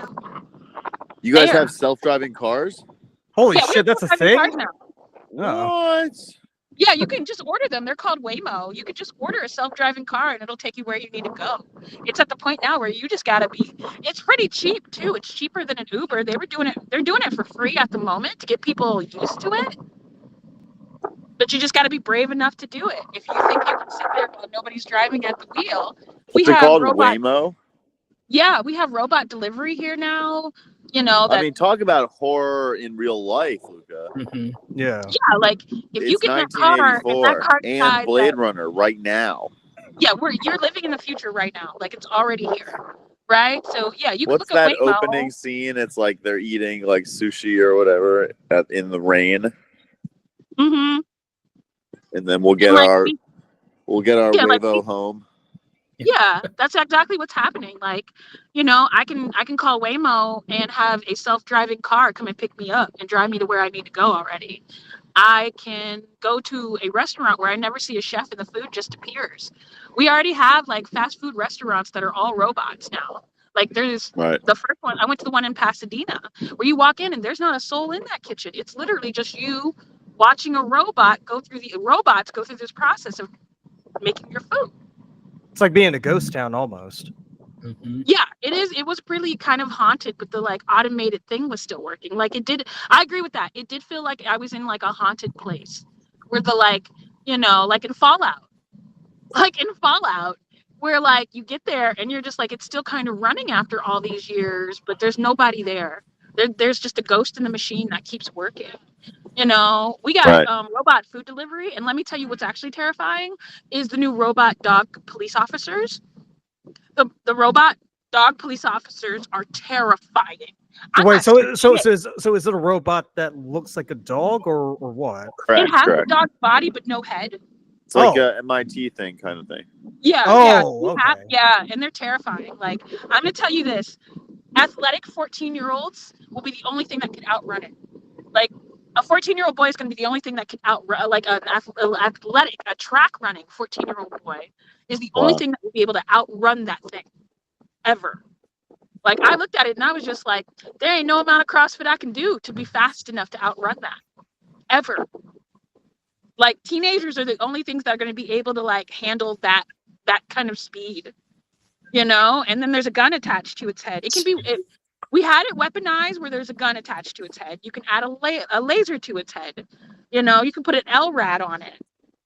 You guys have self-driving cars? Holy shit, that's a thing? What? Yeah, you can just order them. They're called Waymo. You could just order a self-driving car and it'll take you where you need to go. It's at the point now where you just gotta be. It's pretty cheap too. It's cheaper than an Uber. They're doing it for free at the moment to get people used to it. But you just got to be brave enough to do it. If you think you can sit there while nobody's driving at the wheel, What's it called? Waymo? Yeah, we have robot delivery here now. Talk about horror in real life, Luca. Mm-hmm. Yeah. Yeah, like if you get in that car and that car and Blade Runner right now. Yeah, you're living in the future right now. Like it's already here. Right? So yeah, you can look at Waymo. What's that opening scene? It's like they're eating like sushi or whatever in the rain. Mm-hmm. And then we'll get our Waymo home. Yeah, that's exactly what's happening. I can call Waymo and have a self-driving car come and pick me up and drive me to where I need to go already. I can go to a restaurant where I never see a chef and the food just appears. We already have fast food restaurants that are all robots now. There's the first one. I went to the one in Pasadena where you walk in and there's not a soul in that kitchen. It's literally just you watching a robot go through this process of making your food. It's like being in a ghost town almost. Mm-hmm. Yeah, it is. It was really kind of haunted, but the automated thing was still working. I agree with that. It did feel like I was in a haunted place where in Fallout. In Fallout, where you get there and you're just it's still kind of running after all these years, but there's nobody there. There's just a ghost in the machine that keeps working. We got robot food delivery, and let me tell you what's actually terrifying is the new robot dog police officers. The robot dog police officers are terrifying. Wait, so is it a robot that looks like a dog or what? It has a dog's body but no head. It's like a MIT thing kind of thing. Yeah. Okay. And they're terrifying. I'm gonna tell you this: athletic 14-year-olds will be the only thing that can outrun it. A 14-year-old boy is going to be the only thing that can outrun, a track running 14-year-old boy is the only thing that will be able to outrun that thing ever. I looked at it and I was just there ain't no amount of CrossFit I can do to be fast enough to outrun that ever. Teenagers are the only things that are going to be able to handle that kind of speed, and then there's a gun attached to its head. It can be, we had it weaponized where there's a gun attached to its head. You can add a laser to its head. You can put an LRAD on it.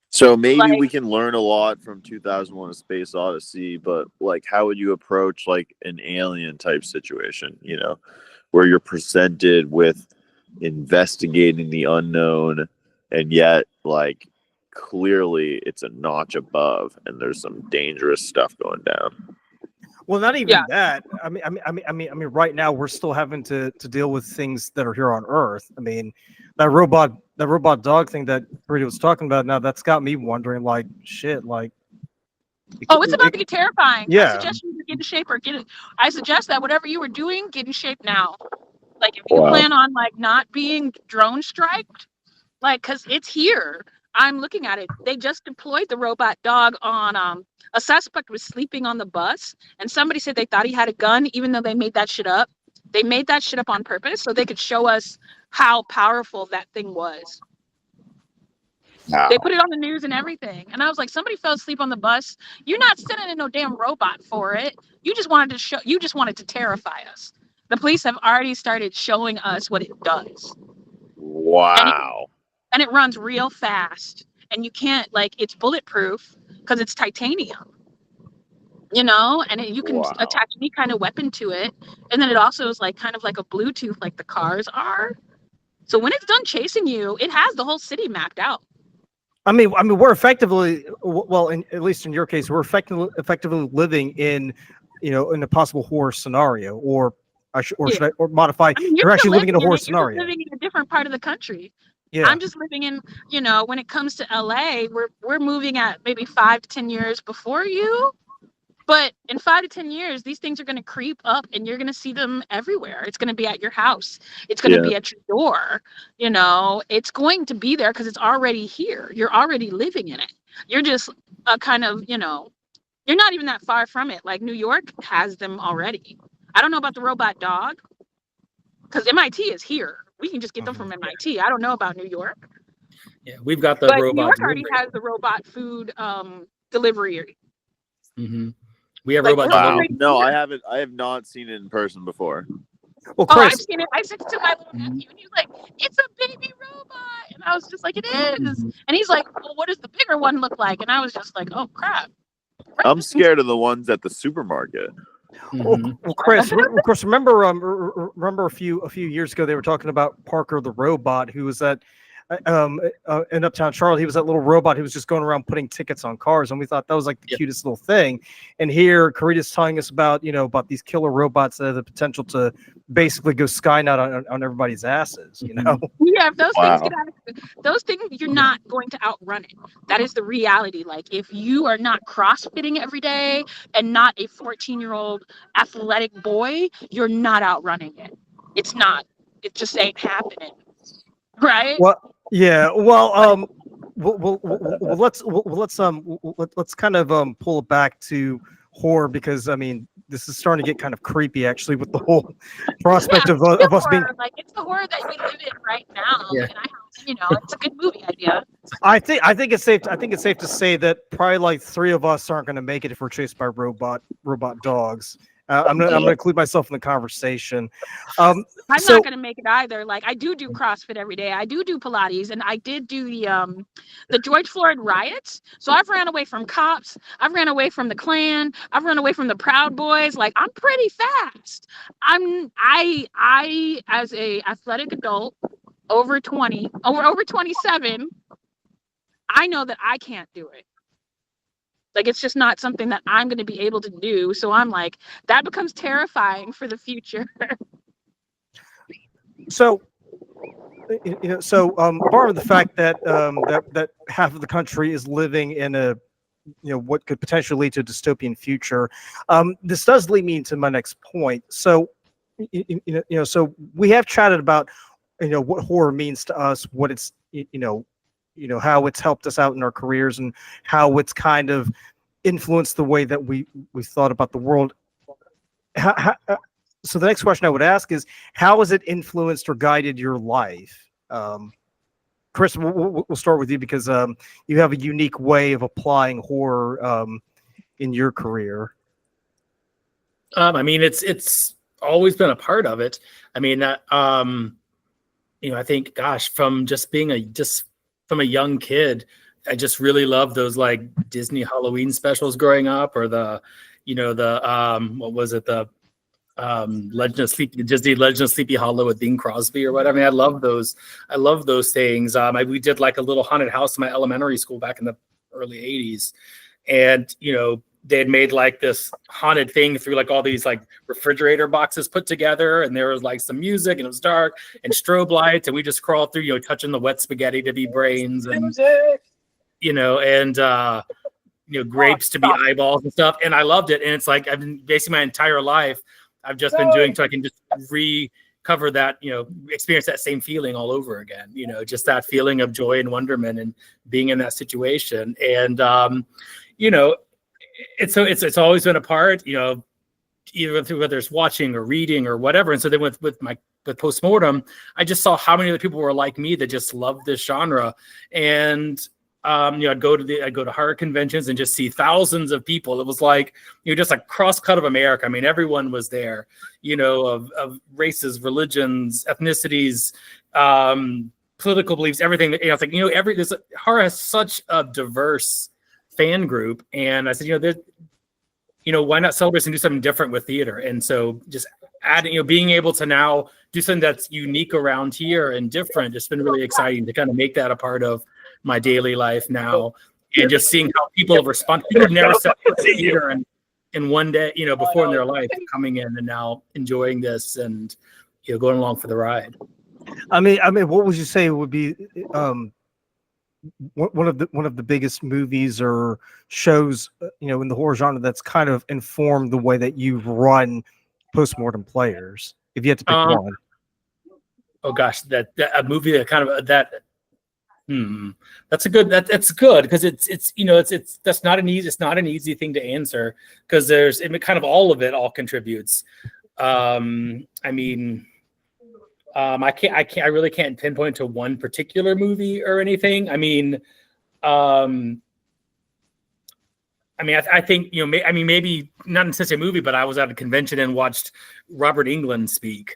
So maybe we can learn a lot from 2001: A Space Odyssey, but how would you approach an alien type situation, where you're presented with investigating the unknown and yet clearly it's a notch above and there's some dangerous stuff going down. Well, not even that. I mean, right now we're still having to deal with things that are here on Earth. I mean, that robot dog thing that Karita was talking about. Now that's got me wondering, like, shit, like. Oh, it's about to get terrifying. Yeah. I suggest you get in shape or get it. I suggest that whatever you were doing, get in shape now. Like if you plan on like not being drone striked, like because it's here. I'm looking at it. They just deployed the robot dog on a suspect was sleeping on the bus, and somebody said they thought he had a gun, even though they made that shit up. They made that shit up on purpose so they could show us how powerful that thing was. Wow. They put it on the news and everything. And I was like, somebody fell asleep on the bus. You're not sending in no damn robot for it. You just wanted to terrify us. The police have already started showing us what it does. Wow. And it runs real fast. And you can't, like, it's bulletproof because it's titanium. You know, and you can attach any kind of weapon to it. And then it also is like kind of like a Bluetooth, like the cars are. So when it's done chasing you, it has the whole city mapped out. I mean, we're effectively, well, at least in your case, we're effectively living in, in a possible horror scenario, or should I modify? I mean, you're actually living in a horror scenario. You're living in a different part of the country. Yeah. I'm just living in, when it comes to LA, we're moving at maybe 5 to 10 years before you. But in 5 to 10 years, these things are going to creep up and you're going to see them everywhere. It's going to be at your house. It's going to be at your door. It's going to be there because it's already here. You're already living in it. You're just a kind of, you're not even that far from it. Like New York has them already. I don't know about the robot dog because MIT is here. We can just get them from MIT. I don't know about New York. Yeah, we've got the but robot. New York already has the robot food delivery. Mm-hmm. We have robots. Wow. No, I haven't. I have not seen it in person before. Well, Chris, I've seen it. I sent it to my little nephew, and he's like, "It's a baby robot," and I was just like, "It is." And he's like, "Well, what does the bigger one look like?" And I was just like, "Oh crap." I'm scared of the ones at the supermarket. Well, Chris, remember a few years ago they were talking about Parker the robot, who was at in Uptown Charlotte. He was that little robot who was just going around putting tickets on cars, and we thought that was like the cutest little thing. And here Karita's telling us about about these killer robots that have the potential to basically go Skynet on everybody's asses. Yeah, if those things get out of those things, you're not going to outrun it. That is the reality. Like if you are not crossfitting every day and not a 14-year-old athletic boy, you're not outrunning it. It's not. It just ain't happening. Right? Well, yeah. Well, let's kind of pull it back to horror, because I mean this is starting to get kind of creepy actually with the whole prospect of us being like it's the horror that we live in right now. Yeah. And it's a good movie idea. I think it's safe to say that probably like 3 of us aren't going to make it if we're chased by robot dogs. I'm gonna include myself in the conversation. I'm not gonna make it either. Like I do CrossFit every day. I do Pilates, and I did do the George Floyd riots. So I've ran away from cops. I've ran away from the Klan. I've run away from the Proud Boys. Like I'm pretty fast. I as a athletic adult over 27, I know that I can't do it. Like, it's just not something that I'm going to be able to do. So I'm like, that becomes terrifying for the future. So, part of the fact that that half of the country is living in a, what could potentially lead to a dystopian future. This does lead me into my next point. So, so we have chatted about, what horror means to us, what it's, how it's helped us out in our careers and how it's kind of influenced the way that we thought about the world. So the next question I would ask is, how has it influenced or guided your life? Chris, we'll start with you because you have a unique way of applying horror in your career. I mean, it's always been a part of it. I mean, I think, gosh, from just being from a young kid, I just really loved those like Disney Halloween specials growing up, or what was it, the Disney Legend of Sleepy Hollow with Bing Crosby or whatever. I mean, I love those things. We did like a little haunted house in my elementary school back in the early 80s. And, they had made like this haunted thing through like all these like refrigerator boxes put together, and there was like some music, and it was dark and strobe lights, and we just crawled through, you know, touching the wet spaghetti to be brains, and you know, and you know, grapes to be eyeballs and stuff. And I loved it. And it's like I've been basically my entire life I've just been doing so I can just recover that, you know, experience that same feeling all over again, you know, just that feeling of joy and wonderment and being in that situation. And you know, it's always been a part, you know, either through whether it's watching or reading or whatever. And so then with Post Mortem, I just saw how many other people were like me that just loved this genre. And you know, I'd go to horror conventions and just see thousands of people. It was like, you know, just a cross cut of America. I mean, everyone was there, you know, of races, religions, ethnicities, political beliefs, everything. You know, it's like, you know, horror has such a diverse fan group. And I said, you know, why not celebrate and do something different with theater? And so just adding, you know, being able to now do something that's unique around here and different, it's been really exciting to kind of make that a part of my daily life now, and just seeing how people have responded. People have never sat in theater in one day, you know, before in their life, coming in and now enjoying this and, you know, going along for the ride. I mean, what would you say would be one of the biggest movies or shows, you know, in the horror genre that's kind of informed the way that you run Post Mortem Players? If you had to pick one. Oh gosh, that a movie that kind of that. That's good because it's you know, it's not an easy thing to answer, because there's kind of all of it all contributes. I mean, I really can't pinpoint to one particular movie or anything. I mean, I think, you know, maybe not necessarily a movie, but I was at a convention and watched Robert Englund speak.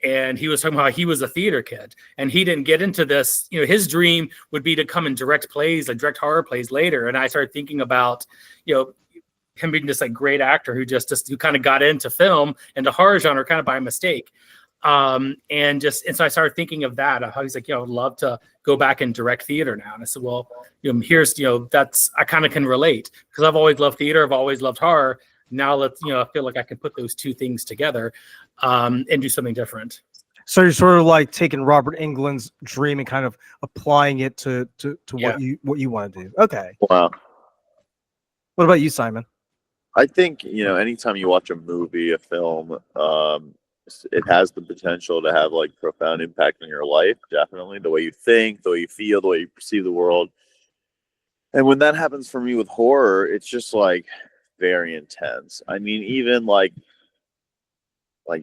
And he was talking about how he was a theater kid and he didn't get into this. You know, his dream would be to come and direct plays, like direct horror plays later. And I started thinking about, you know, him being this like great actor who kind of got into film and the horror genre kind of by mistake. And so I started thinking of that, how he's like, you know, I would love to go back and direct theater now. And I said, well, you know, here's, you know, I kind of can relate because I've always loved theater. I've always loved horror. Now let's, you know, I feel like I can put those two things together and do something different. So you're sort of like taking Robert Englund's dream and kind of applying it to what you want to do. Okay. Wow. What about you, Simon? I think, you know, anytime you watch a movie, a film, it has the potential to have like profound impact on your life. Definitely the way you think, the way you feel, the way you perceive the world. And when that happens for me with horror, it's just like very intense. I mean, even like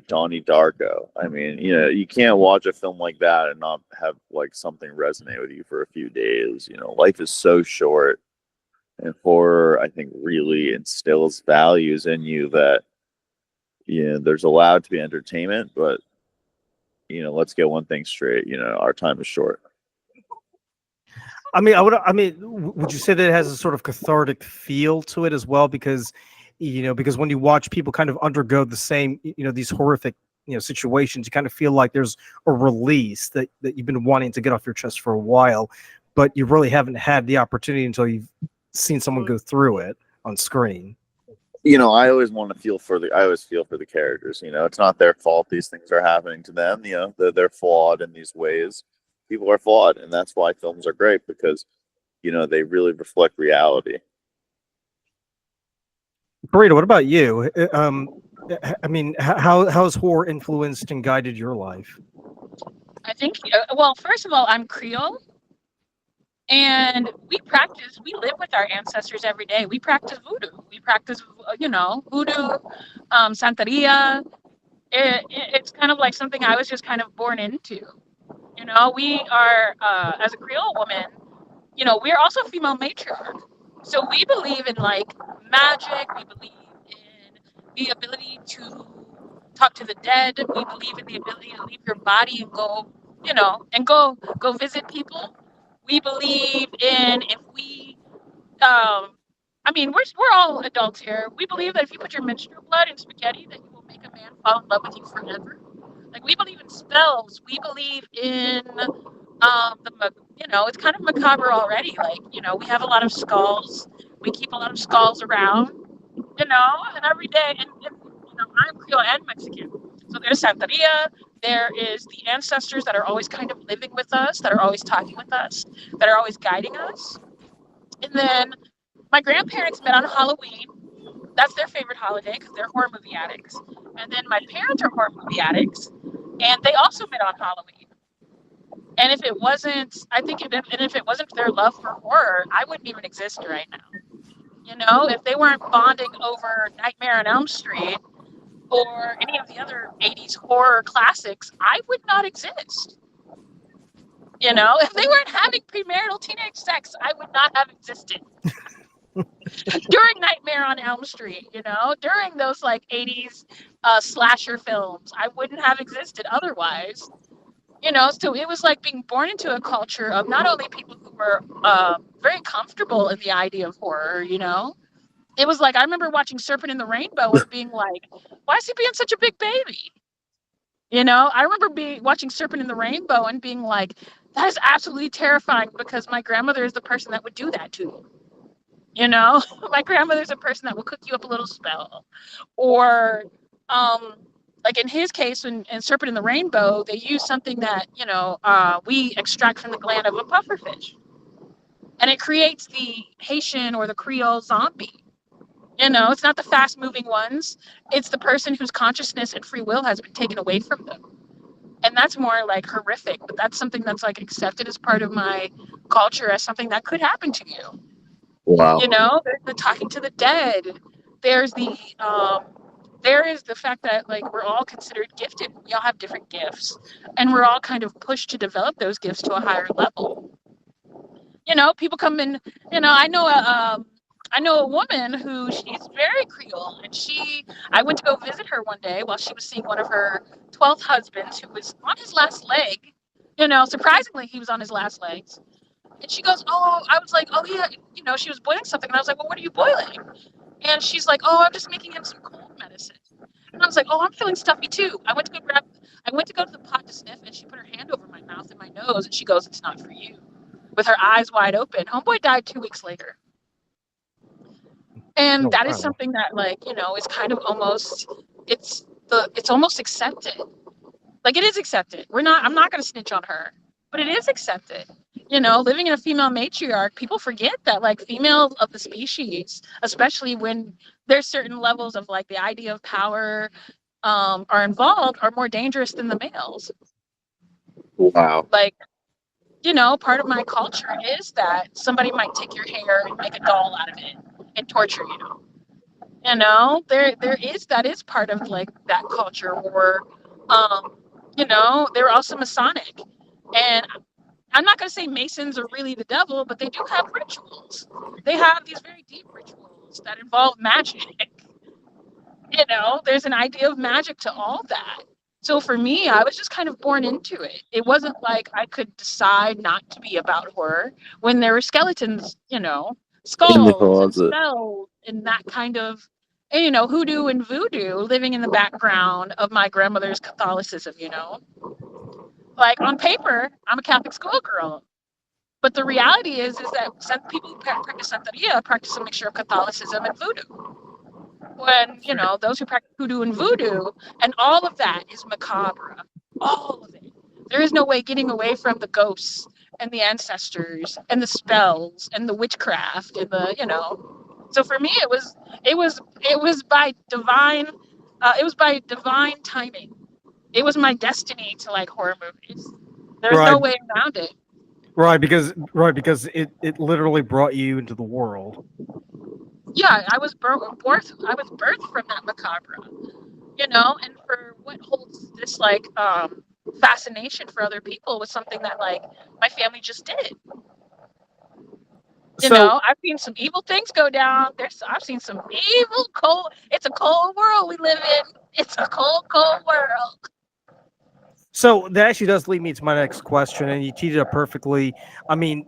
Donnie Darko. I mean, you know, you can't watch a film like that and not have like something resonate with you for a few days. You know, life is so short, and horror, I think, really instills values in you that, you know, there's allowed to be entertainment, but, you know, let's get one thing straight. You know, our time is short. I mean, would you say that it has a sort of cathartic feel to it as well? Because, you know, because when you watch people kind of undergo the same, you know, these horrific, you know, situations, you kind of feel like there's a release that you've been wanting to get off your chest for a while, but you really haven't had the opportunity until you've seen someone go through it on screen. You know, I always feel for the characters. You know, it's not their fault these things are happening to them. You know, they're flawed in these ways. People are flawed, and that's why films are great, because, you know, they really reflect reality. Karita, what about you? I mean, how has horror influenced and guided your life? I think, well, first of all, I'm Creole, and we live with our ancestors every day. We practice voodoo. We practice, you know, voodoo, Santeria. It's kind of like something I was just kind of born into. You know, we are, as a Creole woman, you know, we're also female matriarch. So we believe in like magic. We believe in the ability to talk to the dead. We believe in the ability to leave your body and go, you know, and go visit people. We believe in if we, I mean, we're all adults here. We believe that if you put your menstrual blood in spaghetti, that you will make a man fall in love with you forever. Like, we believe in spells. We believe in, you know, it's kind of macabre already. Like, you know, we have a lot of skulls. We keep a lot of skulls around. you know, and every day, and you know, I'm Creole and Mexican. So there's Santeria, there is the ancestors that are always kind of living with us, that are always talking with us, that are always guiding us. And then my grandparents met on Halloween. That's their favorite holiday because they're horror movie addicts. And then my parents are horror movie addicts, and they also met on Halloween. And if it wasn't, and if it wasn't their love for horror, I wouldn't even exist right now. You know, if they weren't bonding over Nightmare on Elm Street or any of the other 80s horror classics, I would not exist. You know, if they weren't having premarital teenage sex, I would not have existed. During Nightmare on Elm Street, you know, during those like 80s slasher films, I wouldn't have existed otherwise. You know, so it was like being born into a culture of not only people who were very comfortable in the idea of horror, you know. It was like, I remember watching Serpent in the Rainbow and being like, why is he being such a big baby? You know, I remember watching Serpent in the Rainbow and being like, that is absolutely terrifying because my grandmother is the person that would do that to you. You know, my grandmother's a person that will cook you up a little spell. Or, like in his case, in Serpent in the Rainbow, they use something that, you know, we extract from the gland of a pufferfish. And it creates the Haitian or the Creole zombie. You know, it's not the fast moving ones. It's the person whose consciousness and free will has been taken away from them. And that's more like horrific, but that's something that's like accepted as part of my culture as something that could happen to you. Wow. You know, there's the talking to the dead. There's the there is the fact that like we're all considered gifted. We all have different gifts, and we're all kind of pushed to develop those gifts to a higher level. You know, people come in. You know, I know a woman who she's very Creole, and I went to go visit her one day while she was seeing one of her 12th husbands who was on his last leg. You know, surprisingly, he was on his last legs. And she goes, oh, I was like, oh yeah, you know, she was boiling something. And I was like, well, what are you boiling? And she's like, oh, I'm just making him some cold medicine. And I was like, oh, I'm feeling stuffy too. I went to go to the pot to sniff, and she put her hand over my mouth and my nose, and she goes, it's not for you. With her eyes wide open. Homeboy died 2 weeks later. And that is something that, like, you know, is kind of almost, it's almost accepted. Like, it is accepted. I'm not going to snitch on her, but it is accepted. You know, living in a female matriarch, people forget that, like, females of the species, especially when there's certain levels of, like, the idea of power are involved, are more dangerous than the males. Wow. Like, you know, part of my culture is that somebody might take your hair and make a doll out of it and torture you. You know, that is part of, like, that culture. Or, you know, they're also Masonic. And I'm not going to say Masons are really the devil, but they do have rituals. They have these very deep rituals that involve magic. You know, there's an idea of magic to all that. So for me, I was just kind of born into it. It wasn't like I could decide not to be about horror when there were skeletons, you know, skulls and spells and that kind of, and, you know, hoodoo and voodoo living in the background of my grandmother's Catholicism, you know. Like, on paper, I'm a Catholic schoolgirl. But the reality is that some people who practice Santeria practice a mixture of Catholicism and voodoo. When, you know, those who practice hoodoo and voodoo, and all of that is macabre. All of it. There is no way getting away from the ghosts and the ancestors and the spells and the witchcraft and the, you know. So for me, it was by divine timing. It was my destiny to like horror movies. There's no way around it. Right, because it literally brought you into the world. Yeah, I was birthed from that macabre, you know, and for what holds this like fascination for other people was something that like my family just did. You know, I've seen some evil things go down. I've seen some evil it's a cold world we live in. It's a cold world. So that actually does lead me to my next question, and you teed it up perfectly. I mean,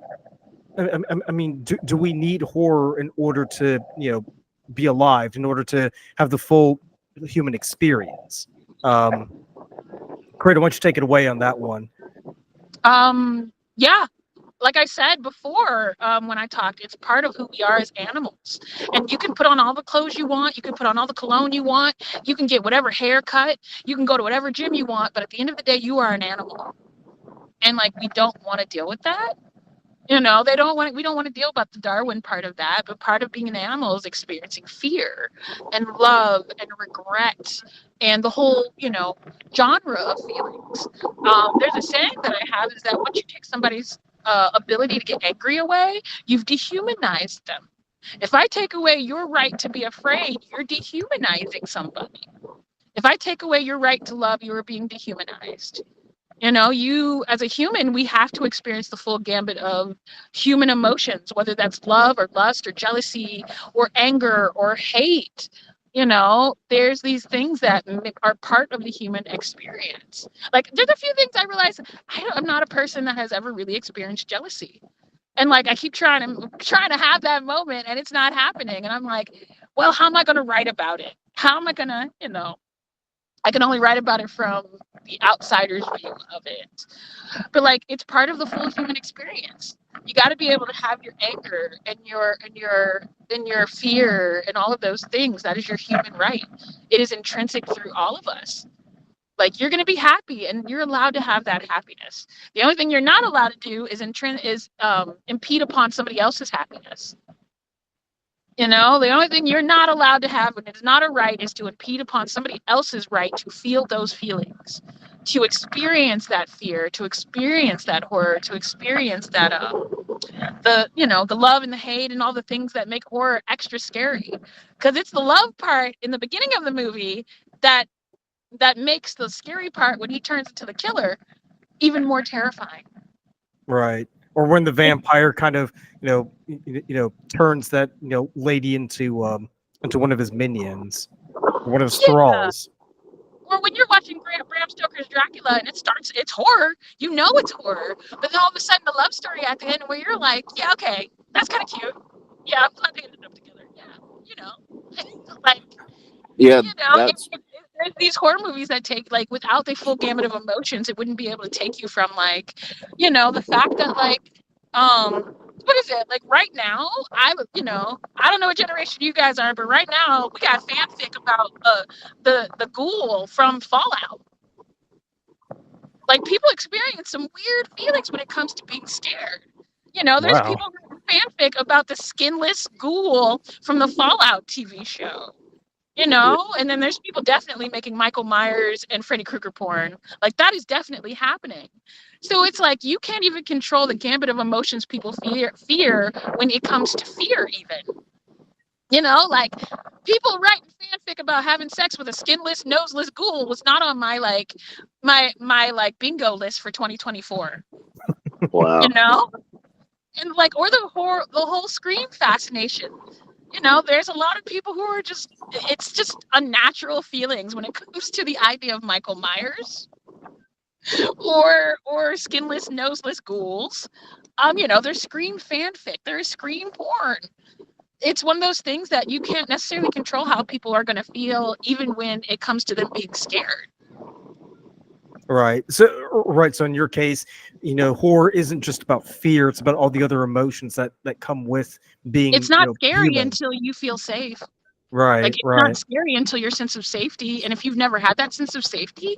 do we need horror in order to, you know, be alive, in order to have the full human experience? Karita, why don't you take it away on that one? Yeah, like I said before, when I talked, it's part of who we are as animals. And you can put on all the clothes you want, you can put on all the cologne you want, you can get whatever haircut, you can go to whatever gym you want, but at the end of the day, you are an animal. And like, we don't want to deal with that. You know, we don't want to deal about the Darwin part of that, but part of being an animal is experiencing fear and love and regret and the whole, genre of feelings. There's a saying that I have is that once you take somebody's ability to get angry away, you've dehumanized them. If I take away your right to be afraid, you're dehumanizing somebody. If I take away your right to love, you are being dehumanized. You as a human, we have to experience the full gambit of human emotions, whether that's love or lust or jealousy or anger or hate. There's these things that are part of the human experience. Like, there's a few things I realize I'm not a person that has ever really experienced jealousy. And like, I keep trying to have that moment and it's not happening. And I'm like, well, how am I going to write about it? How am I going to, I can only write about it from the outsider's view of it. But like, it's part of the full human experience. You got to be able to have your anger and your fear and all of those things. That is your human right. It is intrinsic through all of us. Like, you're going to be happy and you're allowed to have that happiness. The only thing you're not allowed to do is impede upon somebody else's happiness. The only thing you're not allowed to have, and it's not a right, is to impede upon somebody else's right to feel those feelings, to experience that fear, to experience that horror, to experience that the love and the hate and all the things that make horror extra scary. Because it's the love part in the beginning of the movie that makes the scary part when he turns into the killer even more terrifying. Right. Or when the vampire kind of, turns that, lady into one of his minions, or one of his thralls. Or when you're watching Bram Stoker's Dracula and it's horror, it's horror, but then all of a sudden the love story at the end where you're like, yeah, okay, that's kind of cute. Yeah, I'm glad they ended up together. Yeah, like, there's these horror movies that take, like, without the full gamut of emotions, it wouldn't be able to take you from, like, the fact that, like, what is it? Like, right now, I don't know what generation you guys are, but right now we got fanfic about the ghoul from Fallout. Like, people experience some weird feelings when it comes to being scared. There's people writing fanfic about the skinless ghoul from the Fallout TV show. And then there's people definitely making Michael Myers and Freddy Krueger porn. Like, that is definitely happening. So it's like, you can't even control the gambit of emotions people fear when it comes to fear even. Like, people writing fanfic about having sex with a skinless, noseless ghoul was not on my bingo list for 2024. Wow. And like, or the whole Scream fascination. There's a lot of people who are it's just unnatural feelings when it comes to the idea of Michael Myers or skinless, noseless ghouls. There's Scream fanfic, there's Scream porn. It's one of those things that you can't necessarily control how people are going to feel, even when it comes to them being scared. Right. So in your case, horror isn't just about fear; it's about all the other emotions that come with being. It's not scary human. until you feel safe. Right. Like, it's not scary until your sense of safety. And if you've never had that sense of safety,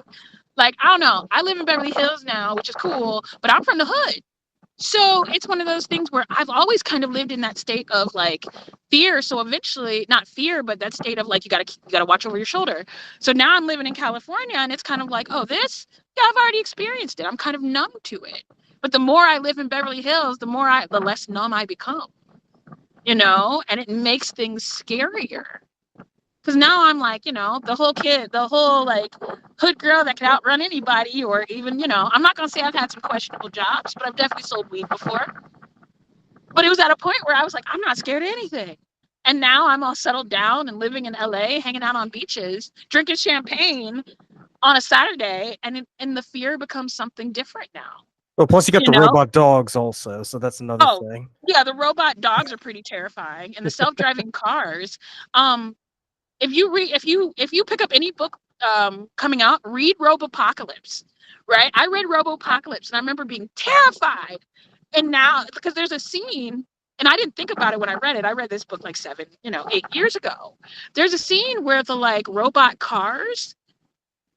like, I don't know. I live in Beverly Hills now, which is cool, but I'm from the hood. So it's one of those things where I've always kind of lived in that state of like fear. So eventually, not fear, but that state of like, you gotta watch over your shoulder. So now I'm living in California and it's kind of like, oh, I've already experienced it. I'm kind of numb to it. But the more I live in Beverly Hills, the less numb I become, and it makes things scarier. Because now I'm like, the whole like hood girl that can outrun anybody, or even, I'm not going to say I've had some questionable jobs, but I've definitely sold weed before. But it was at a point where I was like, I'm not scared of anything. And now I'm all settled down and living in LA, hanging out on beaches, drinking champagne on a Saturday, and the fear becomes something different now. Well, plus you got the robot dogs also, so that's another thing. Yeah, the robot dogs are pretty terrifying, and the self-driving cars. If you pick up any book coming out, read Robopocalypse, right? I read Robopocalypse, and I remember being terrified. And now, because there's a scene, and I didn't think about it when I read it. I read this book like 8 years ago. There's a scene where the like robot cars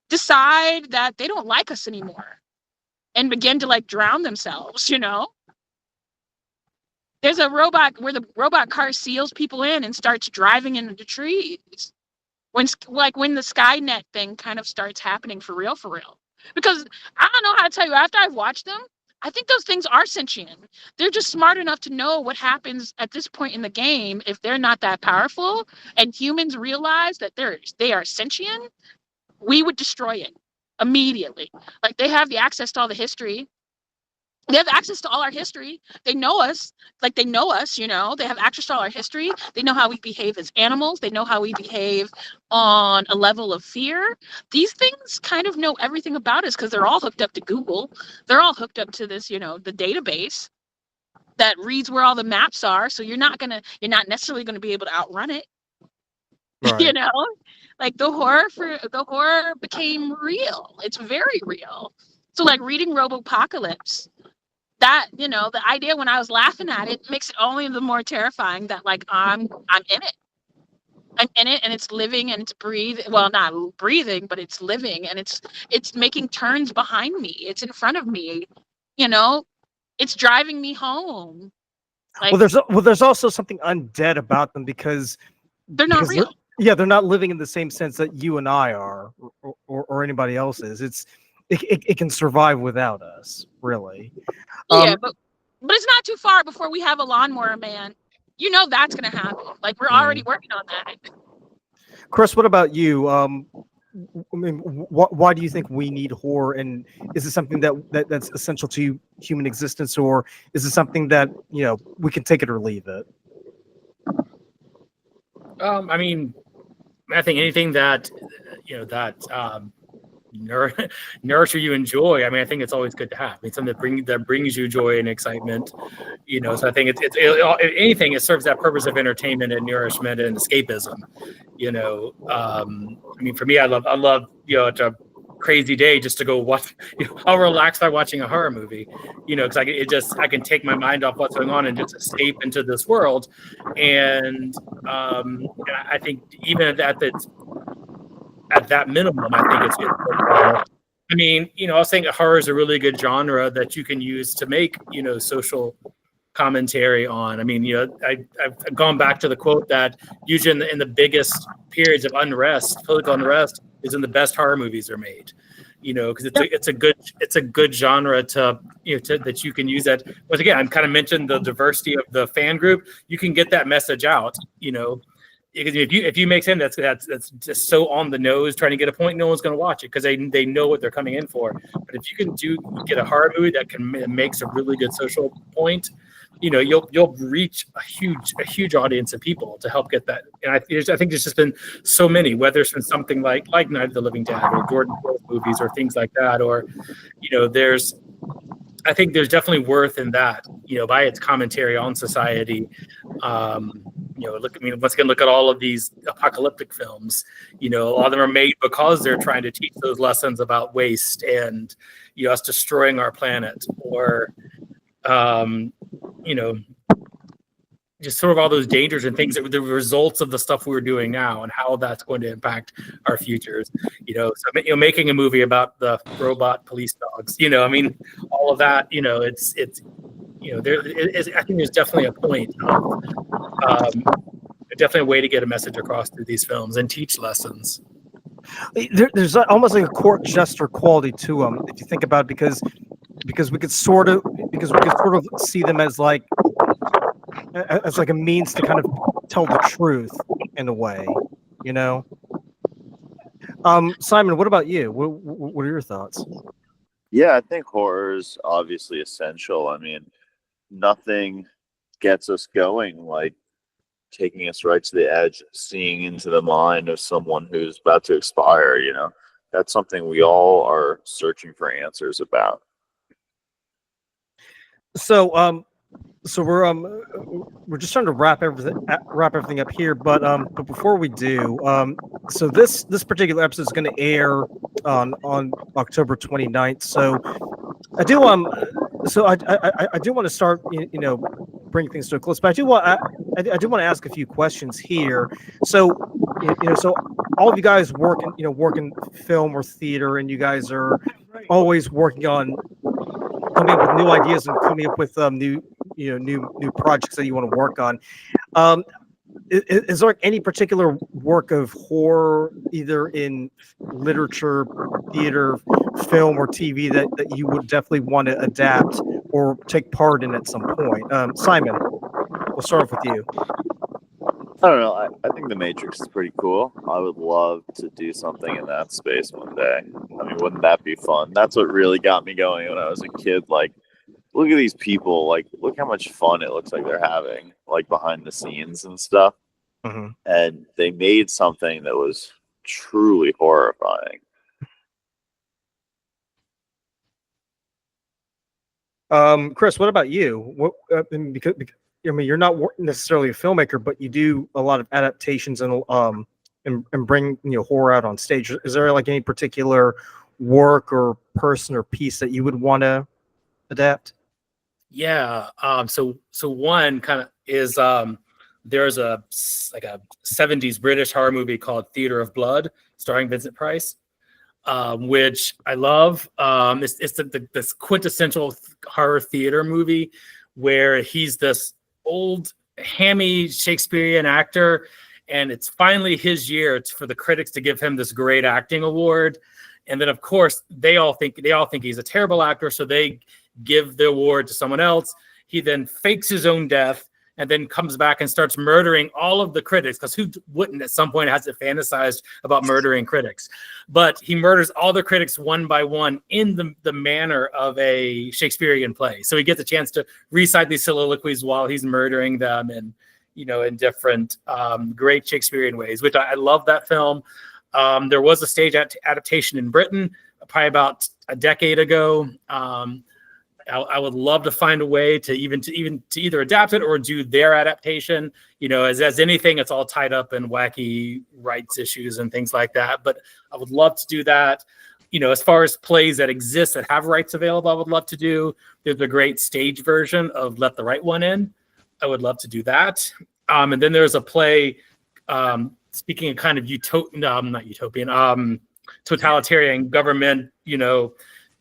decide that they don't like us anymore and begin to like drown themselves, There's a robot where the robot car seals people in and starts driving into the trees. When the Skynet thing kind of starts happening for real. Because I don't know how to tell you, after I've watched them, I think those things are sentient. They're just smart enough to know what happens at this point in the game if they're not that powerful and humans realize that they are sentient, we would destroy it immediately. Like they have the access to all the history. They have access to all our history. They know us. Like they know us, They have access to all our history. They know how we behave as animals. They know how we behave on a level of fear. These things kind of know everything about us because they're all hooked up to Google. They're all hooked up to this, the database that reads where all the maps are. So you're not necessarily gonna be able to outrun it. Right. Like the horror became real. It's very real. So like reading Robopocalypse, that the idea when I was laughing at it makes it only the more terrifying that like I'm in it. I'm in it and it's living and it's breathing. Well, not breathing, but it's living and it's making turns behind me. It's in front of me. It's driving me home. Like, there's also something undead about them because they're not real. They're not living in the same sense that you and I are or anybody else is. It can survive without us, really. But it's not too far before we have a lawnmower man. That's gonna happen. Like we're already working on that. Chris, what about you? Why do you think we need horror, and is it something that's essential to human existence, or is it something that we can take it or leave it? I think anything that nourish or you enjoy. I think it's always good to have. Something that brings you joy and excitement. So I think if anything, it serves that purpose of entertainment and nourishment and escapism. For me, I love it's a crazy day just to go watch. I'll relax by watching a horror movie. Because I can take my mind off what's going on and just escape into this world. And I think even at that minimum, I think it's good. I was saying horror is a really good genre that you can use to make, social commentary on. I've gone back to the quote that usually in the biggest periods of political unrest, is when the best horror movies are made. Because it's a good genre to that you can use that. Once again, I'm kind of mentioned the diversity of the fan group. You can get that message out. Because if you make something that's just so on the nose, trying to get a point, no one's going to watch it because they know what they're coming in for. But if you can get a horror movie that makes a really good social point, you'll reach a huge audience of people to help get that. And I think there's just been so many, whether it's been something like Night of the Living Dead or Jordan Peele movies or things like that, or I think there's definitely worth in that, by its commentary on society. Look at all of these apocalyptic films. A lot of them are made because they're trying to teach those lessons about waste and, us destroying our planet, or, just sort of all those dangers and things that the results of the stuff we're doing now and how that's going to impact our futures. Making a movie about the robot police dogs, all of that, I think there's definitely a point of, definitely a way to get a message across through these films and teach lessons. There's almost like a court jester quality to them, if you think about it, because we could sort of see them as like a means to kind of tell the truth in a way, Simon, what about you? What are your thoughts? Yeah, I think horror is obviously essential. Nothing gets us going like taking us right to the edge, seeing into the mind of someone who's about to expire. That's something we all are searching for answers about. So we're just trying to wrap everything up here, but before we do, so this particular episode is going to air on October 29th. So I do So I do want to start, bring things to a close, but I do want to ask a few questions here. So, so all of you guys work in film or theater, and you guys are always working on coming up with new ideas and coming up with new projects that you want to work on. Is there any particular work of horror, either in literature, theater, film, or TV, that you would definitely want to adapt or take part in at some point? Simon, we'll start off with you. I don't know. I think The Matrix is pretty cool. I would love to do something in that space one day. I mean, wouldn't that be fun? That's what really got me going when I was a kid. Like, look at these people. Like, look how much fun it looks like they're having, like, behind the scenes and stuff. Mm-hmm. And they made something that was truly horrifying. Chris, what about you? What because you're not necessarily a filmmaker, but you do a lot of adaptations and bring horror out on stage. Is there like any particular work or person or piece that you would want to adapt? Yeah. So one kind of is there's a 70s British horror movie called Theater of Blood, starring Vincent Price, which I love. It's this quintessential horror theater movie where he's this old hammy Shakespearean actor, and it's finally his year for the critics to give him this great acting award. And then of course they all think he's a terrible actor, so they give the award to someone else. He then fakes his own death and then comes back and starts murdering all of the critics, because who wouldn't at some point has it fantasized about murdering critics? But he murders all the critics one by one in the manner of a Shakespearean play. So he gets a chance to recite these soliloquies while he's murdering them, and in different great Shakespearean ways, which I love that film. There was a stage adaptation in Britain probably about a decade ago. I would love to find a way to either adapt it or do their adaptation. As anything, it's all tied up in wacky rights issues and things like that. But I would love to do that. As far as plays that exist that have rights available, I would love to do. There's a great stage version of Let the Right One In. I would love to do that. And then there's a play, speaking of kind of totalitarian government,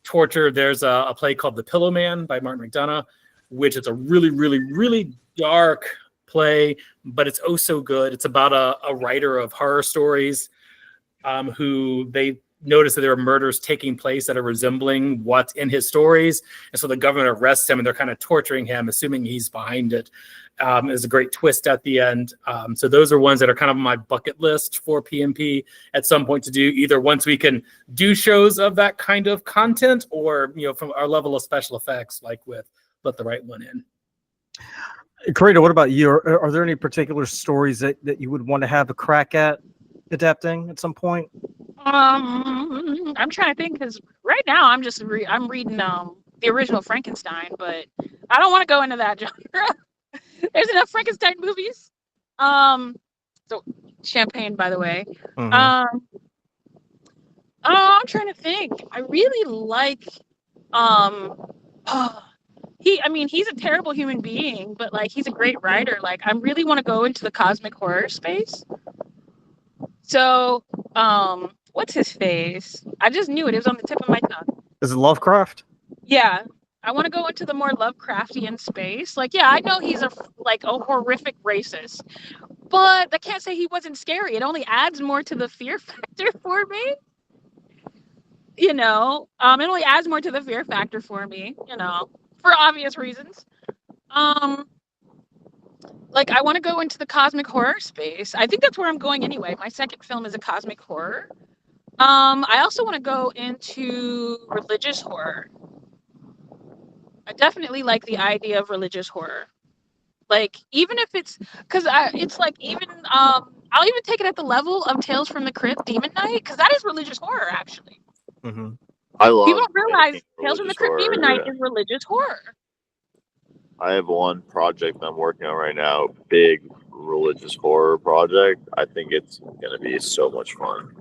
torture. There's a play called The Pillow Man by Martin McDonagh, which is a really, really, really dark play, but it's oh so good. It's about a writer of horror stories who they notice that there are murders taking place that are resembling what's in his stories. And so the government arrests him and they're kind of torturing him, assuming he's behind it. There's a great twist at the end. So those are ones that are kind of on my bucket list for PMP at some point to do, either once we can do shows of that kind of content, or, from our level of special effects, like with Let the Right One In. Karita, what about you? Are there any particular stories that you would want to have a crack at adapting at some point? I'm trying to think, because right now I'm reading the original Frankenstein, but I don't want to go into that genre. There's enough Frankenstein movies. So champagne, by the way. Mm-hmm. I'm trying to think. I really like he's a terrible human being, but like he's a great writer. Like I really want to go into the cosmic horror space. So what's his face? I just knew it. It was on the tip of my tongue. Is it Lovecraft? Yeah. I want to go into the more Lovecraftian space. Like, yeah, I know he's a horrific racist, but I can't say he wasn't scary. It only adds more to the fear factor for me. It only adds more to the fear factor for me, for obvious reasons. I want to go into the cosmic horror space. I think that's where I'm going anyway. My second film is a cosmic horror. I also want to go into religious horror. I definitely like the idea of religious horror. Like, even if it's, because it's like even, I'll even take it at the level of Tales from the Crypt, Demon Knight, because that is religious horror, actually. Mm-hmm. I love. People don't realize Tales from the Crypt, Demon Knight is religious horror. I have one project I'm working on right now, big religious horror project. I think it's going to be so much fun.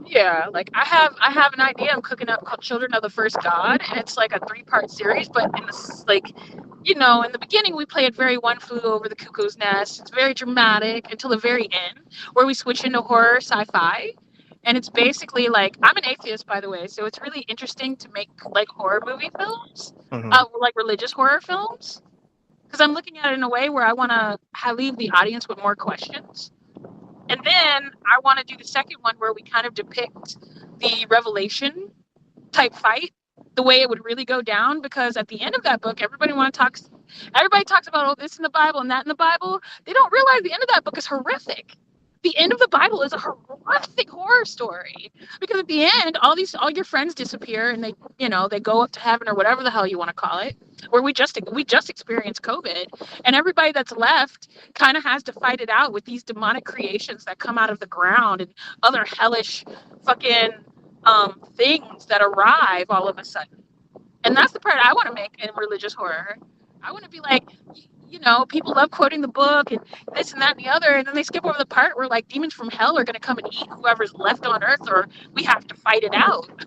Yeah, like I have an idea I'm cooking up called Children of the First God, and it's like a 3-part series, but in this like, in the beginning we play it very One Flew Over the Cuckoo's Nest. It's very dramatic until the very end, where we switch into horror sci-fi. And it's basically like, I'm an atheist, by the way, so it's really interesting to make like horror movie films, like religious horror films, because I'm looking at it in a way where I want to leave the audience with more questions. And then I want to do the second one where we kind of depict the Revelation type fight, the way it would really go down. Because at the end of that book, everybody talks about, oh, this in the Bible and that in the Bible. They don't realize the end of that book is horrific. The end of the Bible is a horrific horror story, because at the end, all your friends disappear and they go up to heaven or whatever the hell you want to call it, where we just experienced COVID, and everybody that's left kind of has to fight it out with these demonic creations that come out of the ground and other hellish fucking things that arrive all of a sudden. And that's the part I want to make in religious horror. I want to be like, people love quoting the book and this and that and the other, and then they skip over the part where like demons from hell are going to come and eat whoever's left on earth, or we have to fight it out.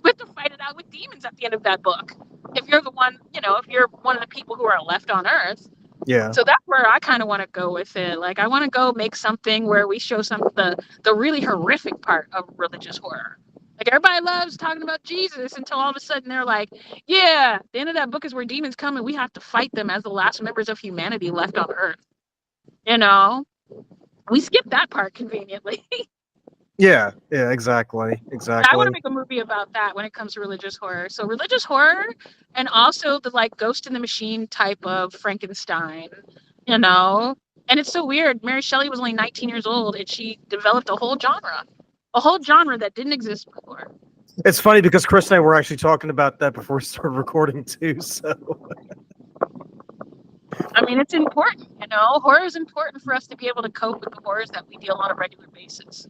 We have to fight it out with demons at the end of that book. If you're the one, if you're one of the people who are left on earth. Yeah. So that's where I kind of want to go with it. Like, I want to go make something where we show the really horrific part of religious horror. Like, everybody loves talking about Jesus until all of a sudden they're like, yeah, the end of that book is where demons come and we have to fight them as the last members of humanity left on earth. We skip that part conveniently. Yeah, exactly. I want to make a movie about that when it comes to religious horror. So religious horror, and also the like Ghost in the Machine type of Frankenstein, And it's so weird. Mary Shelley was only 19 years old and she developed a whole genre that didn't exist before. It's funny because Chris and I were actually talking about that before we started recording too. So, I mean, it's important, horror is important for us to be able to cope with the horrors that we deal on a regular basis.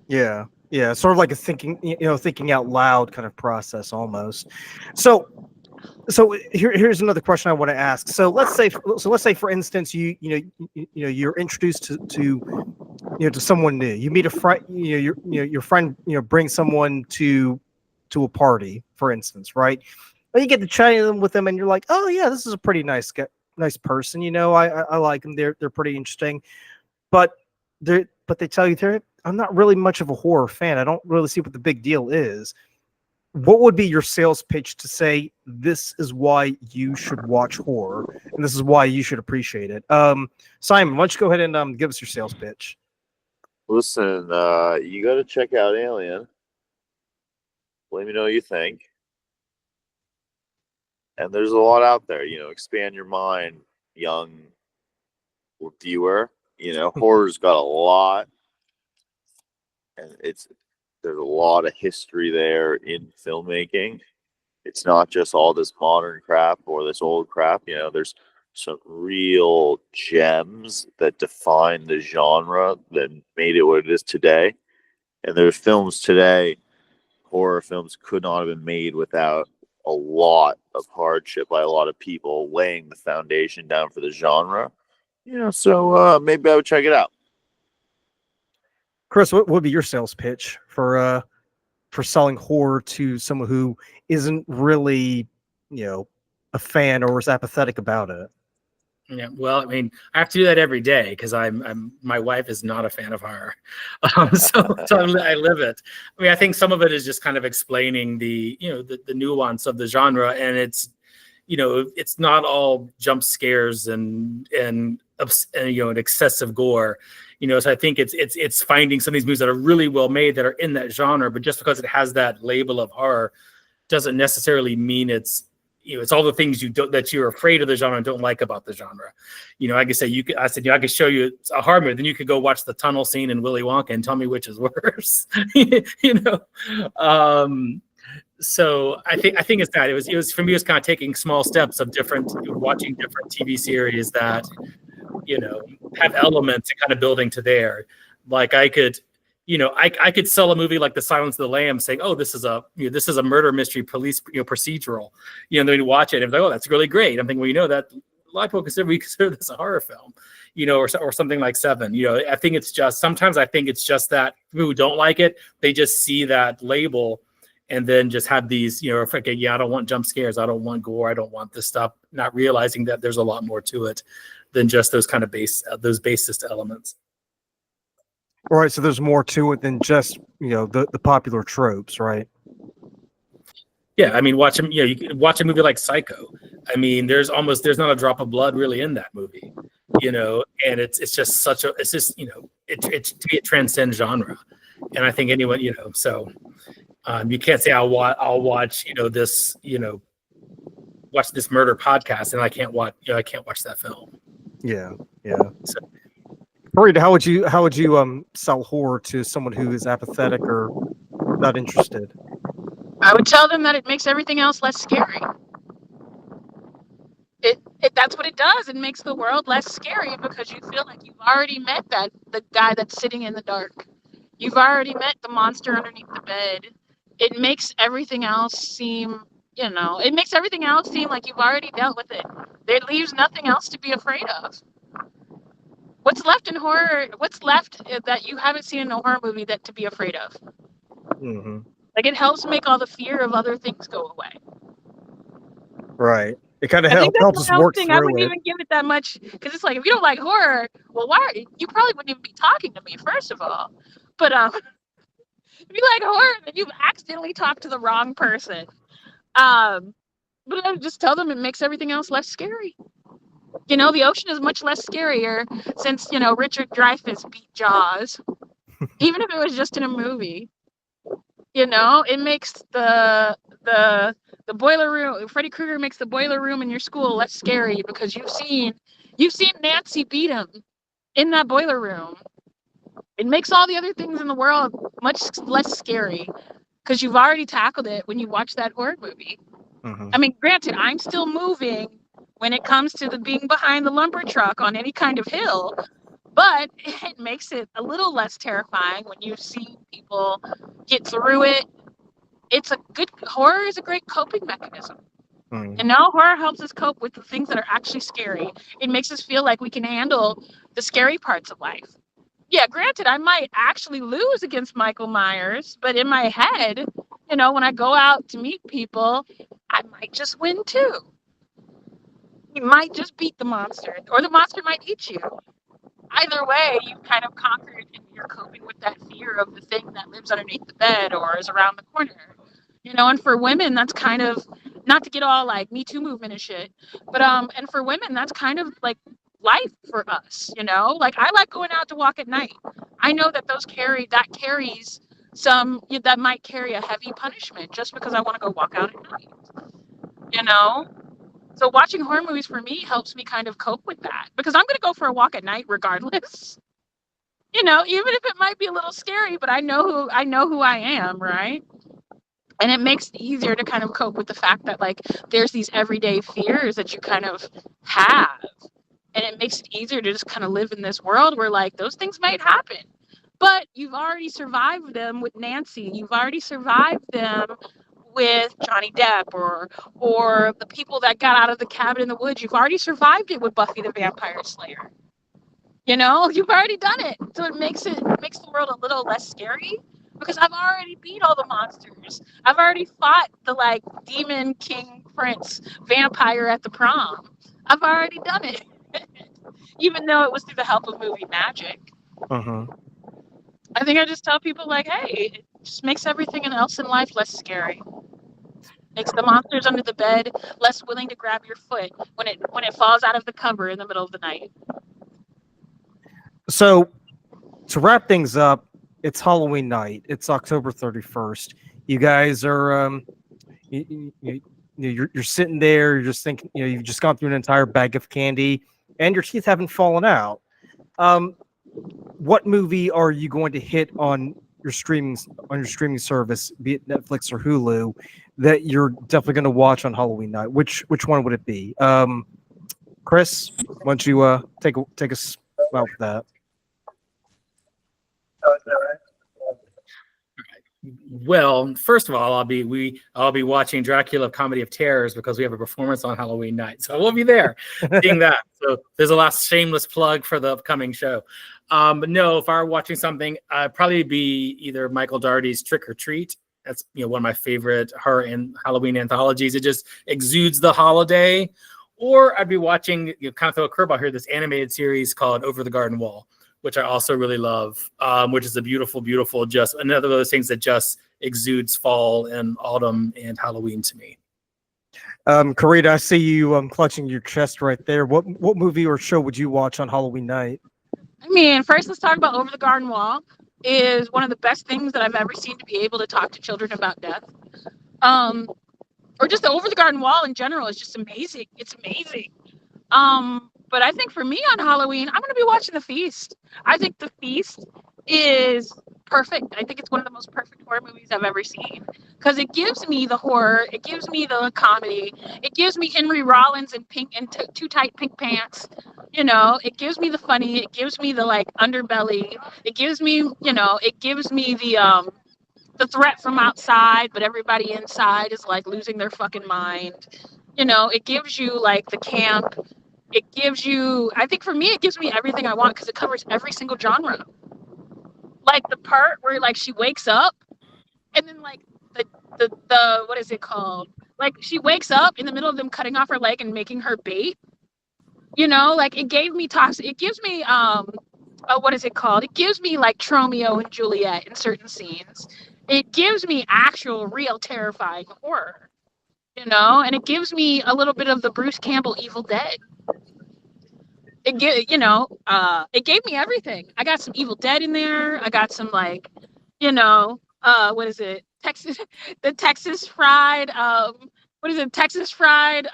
Yeah, sort of like a thinking out loud kind of process almost. So here's another question I want to ask. So let's say for instance, you're introduced to someone new. You meet a friend, your friend, brings someone to a party, for instance, right? And you get to chat with them, and you're like, oh yeah, this is a pretty nice person. I like them. They're pretty interesting, but they tell you I'm not really much of a horror fan. I don't really see what the big deal is. What would be your sales pitch to say this is why you should watch horror and this is why you should appreciate it? Simon, why don't you go ahead and give us your sales pitch? Listen, you got to check out Alien. Let me know what you think. And there's a lot out there, expand your mind, young viewer. Horror's got a lot, and there's a lot of history there in filmmaking. It's not just all this modern crap or this old crap. There's some real gems that define the genre that made it what it is today. And there's films today, horror films could not have been made without a lot of hardship by a lot of people laying the foundation down for the genre. So maybe I would check it out. Chris, what would be your sales pitch for selling horror to someone who isn't really, a fan or is apathetic about it? Yeah, well, I mean, I have to do that every day because my wife is not a fan of horror, so I live it. I mean, I think some of it is just kind of explaining the nuance of the genre, and it's not all jump scares and excessive gore. So I think it's finding some of these movies that are really well made that are in that genre, but just because it has that label of horror doesn't necessarily mean it's all the things that you're afraid of the genre and don't like about the genre. I could say I could show you a horror movie, then you could go watch the tunnel scene in Willy Wonka and tell me which is worse. So I think it's that. It was for me. It was kind of taking small steps of watching different TV series that have elements and kind of building to there. Like I could sell a movie like The Silence of the Lambs, saying, "Oh, this is a murder mystery police procedural." Then you watch it and it's like, "Oh, that's really great." I'm thinking, well, that lot of people consider this a horror film, or something like Seven. I think it's just that people who don't like it, they just see that label and then just have these, I don't want jump scares, I don't want gore, I don't want this stuff, not realizing that there's a lot more to it than just those kind of basest elements. All right, so there's more to it than just the popular tropes, right? Yeah, I mean, you can watch a movie like Psycho. I mean, there's not a drop of blood really in that movie, and it's just it transcends genre, and I think anyone, so you can't say I'll watch this watch this murder podcast and I can't watch that film. Yeah. So, Karita, how would you sell horror to someone who is apathetic or not interested? I would tell them that it makes everything else less scary. That's what it does. It makes the world less scary because you feel like you've already met the guy that's sitting in the dark. You've already met the monster underneath the bed. It makes everything else seem, like you've already dealt with it. There leaves nothing else to be afraid of. What's left in horror? What's left that you haven't seen in a horror movie that to be afraid of? Mm-hmm. Like, it helps make all the fear of other things go away. Right. It kind of I think helps that's us the work thing. through I wouldn't it. even give it that much because it's like, if you don't like horror, well, why? You probably wouldn't even be talking to me, first of all. But if you like horror, then you've accidentally talked to the wrong person. But I would just tell them it makes everything else less scary. The ocean is much less scarier since Richard Dreyfuss beat Jaws, even if it was just in a movie. It makes the boiler room. Freddy Krueger makes the boiler room in your school less scary because you've seen Nancy beat him in that boiler room. It makes all the other things in the world much less scary because you've already tackled it when you watch that horror movie. Mm-hmm. I mean, granted, I'm still moving when it comes to the being behind the lumber truck on any kind of hill, but it makes it a little less terrifying when you see people get through it. Horror is a great coping mechanism. Mm-hmm. Horror helps us cope with the things that are actually scary. It makes us feel like we can handle the scary parts of life. Yeah, granted, I might actually lose against Michael Myers, but in my head, when I go out to meet people, I might just win too. You might just beat the monster, or the monster might eat you. Either way, you've kind of conquered and you're coping with that fear of the thing that lives underneath the bed or is around the corner. And for women, that's kind of, not to get all like Me Too movement and shit, but and for women, that's kind of like life for us, like I like going out to walk at night. I know that carries some, that might carry a heavy punishment just because I want to go walk out at night, So watching horror movies for me helps me kind of cope with that because I'm going to go for a walk at night regardless, even if it might be a little scary, but I know who I am, right? And it makes it easier to kind of cope with the fact that like there's these everyday fears that you kind of have. And it makes it easier to just kind of live in this world where like those things might happen. But you've already survived them with Nancy. You've already survived them with Johnny Depp or the people that got out of the cabin in the woods. You've already survived it with Buffy the Vampire Slayer. You've already done it. So it makes the world a little less scary because I've already beat all the monsters. I've already fought the like demon king prince vampire at the prom. I've already done it. Even though it was through the help of movie magic. Mm-hmm. I think I just tell people like, hey, it just makes everything else in life less scary. Makes the monsters under the bed less willing to grab your foot when it falls out of the cover in the middle of the night. So to wrap things up, it's Halloween night. It's October 31st. You guys are you're sitting there, you're just thinking, you've just gone through an entire bag of candy and your teeth haven't fallen out. What movie are you going to hit on your streaming service, be it Netflix or Hulu, that you're definitely going to watch on Halloween night? Which one would it be? Chris, why don't you take us out with that? Well, first of all, I'll be watching Dracula Comedy of Terrors because we have a performance on Halloween night, so we'll be there seeing that. So there's a last shameless plug for the upcoming show. But no, if I were watching something, I'd probably be either Michael Dardy's Trick or Treat. That's one of my favorite horror and Halloween anthologies. It just exudes the holiday. Or I'd be watching, kind of throw a curveball here, this animated series called Over the Garden Wall, which I also really love, which is a beautiful, beautiful, just another of those things that just exudes fall and autumn and Halloween to me. Karita, I see you clutching your chest right there. What movie or show would you watch on Halloween night? I mean, first let's talk about Over the Garden Wall. Is one of the best things that I've ever seen to be able to talk to children about death. Or just the Over the Garden Wall in general is just amazing. It's amazing. But I think for me on Halloween, I'm going to be watching The Feast. I think The Feast is perfect. I think it's one of the most perfect horror movies I've ever seen because it gives me the horror, it gives me the comedy, it gives me Henry Rollins in pink and too tight pink pants. It gives me the funny, it gives me the like underbelly, it gives me, it gives me the threat from outside, but everybody inside is like losing their fucking mind. It gives you like the camp. It gives you, I think for me, it gives me everything I want because it covers every single genre. Like the part where like she wakes up and then like the what is it called? Like she wakes up in the middle of them cutting off her leg and making her bait. Like it gave me it gives me what is it called? It gives me like Romeo and Juliet in certain scenes. It gives me actual real terrifying horror. And it gives me a little bit of the Bruce Campbell Evil Dead. It gave me everything. I got some Evil Dead in there. I got some like, what is it? The Texas fried, Texas fried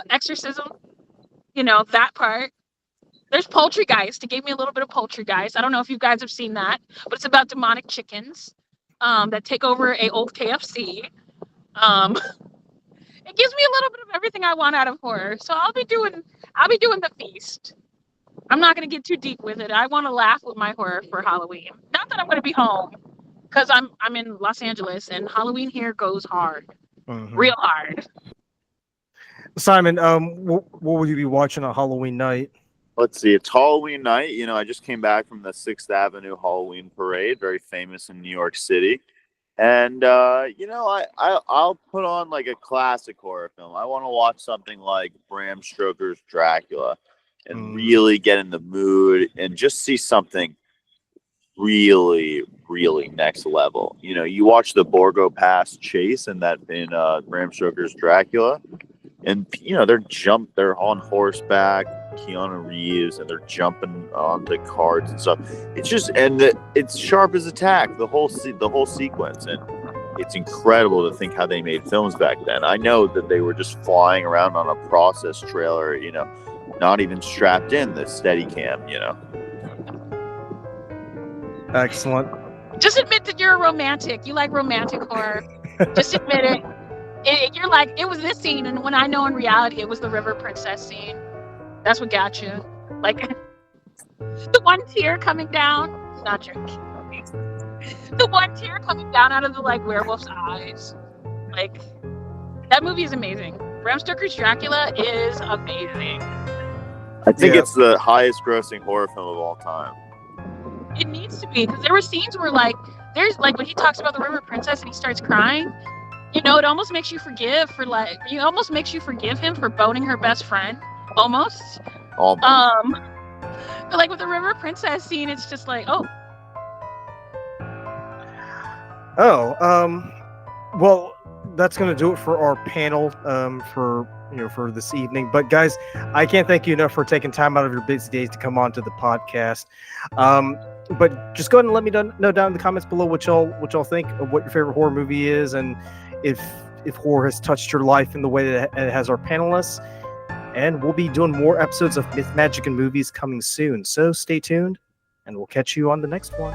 exorcism. That part. There's Poultrygeist. It gave me a little bit of Poultrygeist. I don't know if you guys have seen that, but it's about demonic chickens that take over a old KFC. It gives me a little bit of everything I want out of horror. So I'll be doing The Feast. I'm not going to get too deep with it. I want to laugh with my horror for Halloween. Not that I'm going to be home because I'm in Los Angeles and Halloween here goes hard. Real hard. Simon, what will you be watching on Halloween night? Let's see. It's Halloween night. I just came back from the 6th Avenue Halloween Parade, very famous in New York City. And, I'll put on like a classic horror film. I want to watch something like Bram Stoker's Dracula and really get in the mood and just see something really, really next level. You watch the Borgo Pass chase in Bram Stoker's Dracula and, they're on horseback, Keanu Reeves, and they're jumping onto carts and stuff. It's just, it's sharp as a tack, the whole sequence. And it's incredible to think how they made films back then. I know that they were just flying around on a process trailer, not even strapped in the Steadicam, Excellent. Just admit that you're a romantic. You like romantic horror. Just admit it. You're like, it was this scene, and when I know in reality it was the River Princess scene. That's what got you. Like, the one tear coming down. Not joking. The one tear coming down out of the, like, werewolf's eyes. Like, that movie is amazing. Bram Stoker's Dracula is amazing. I think it's the highest grossing horror film of all time. It needs to be, because there were scenes where, like, there's, like, when he talks about the River Princess and he starts crying, it almost makes you forgive him for boning her best friend. Almost. But like with the River Princess scene, it's just like, well, that's going to do it for our panel for this evening. But guys, I can't thank you enough for taking time out of your busy days to come on to the podcast. But just go ahead and let me know down in the comments below what y'all think of what your favorite horror movie is, and if horror has touched your life in the way that it has our panelists. And we'll be doing more episodes of Myth, Magic, and Movies coming soon. So stay tuned, and we'll catch you on the next one.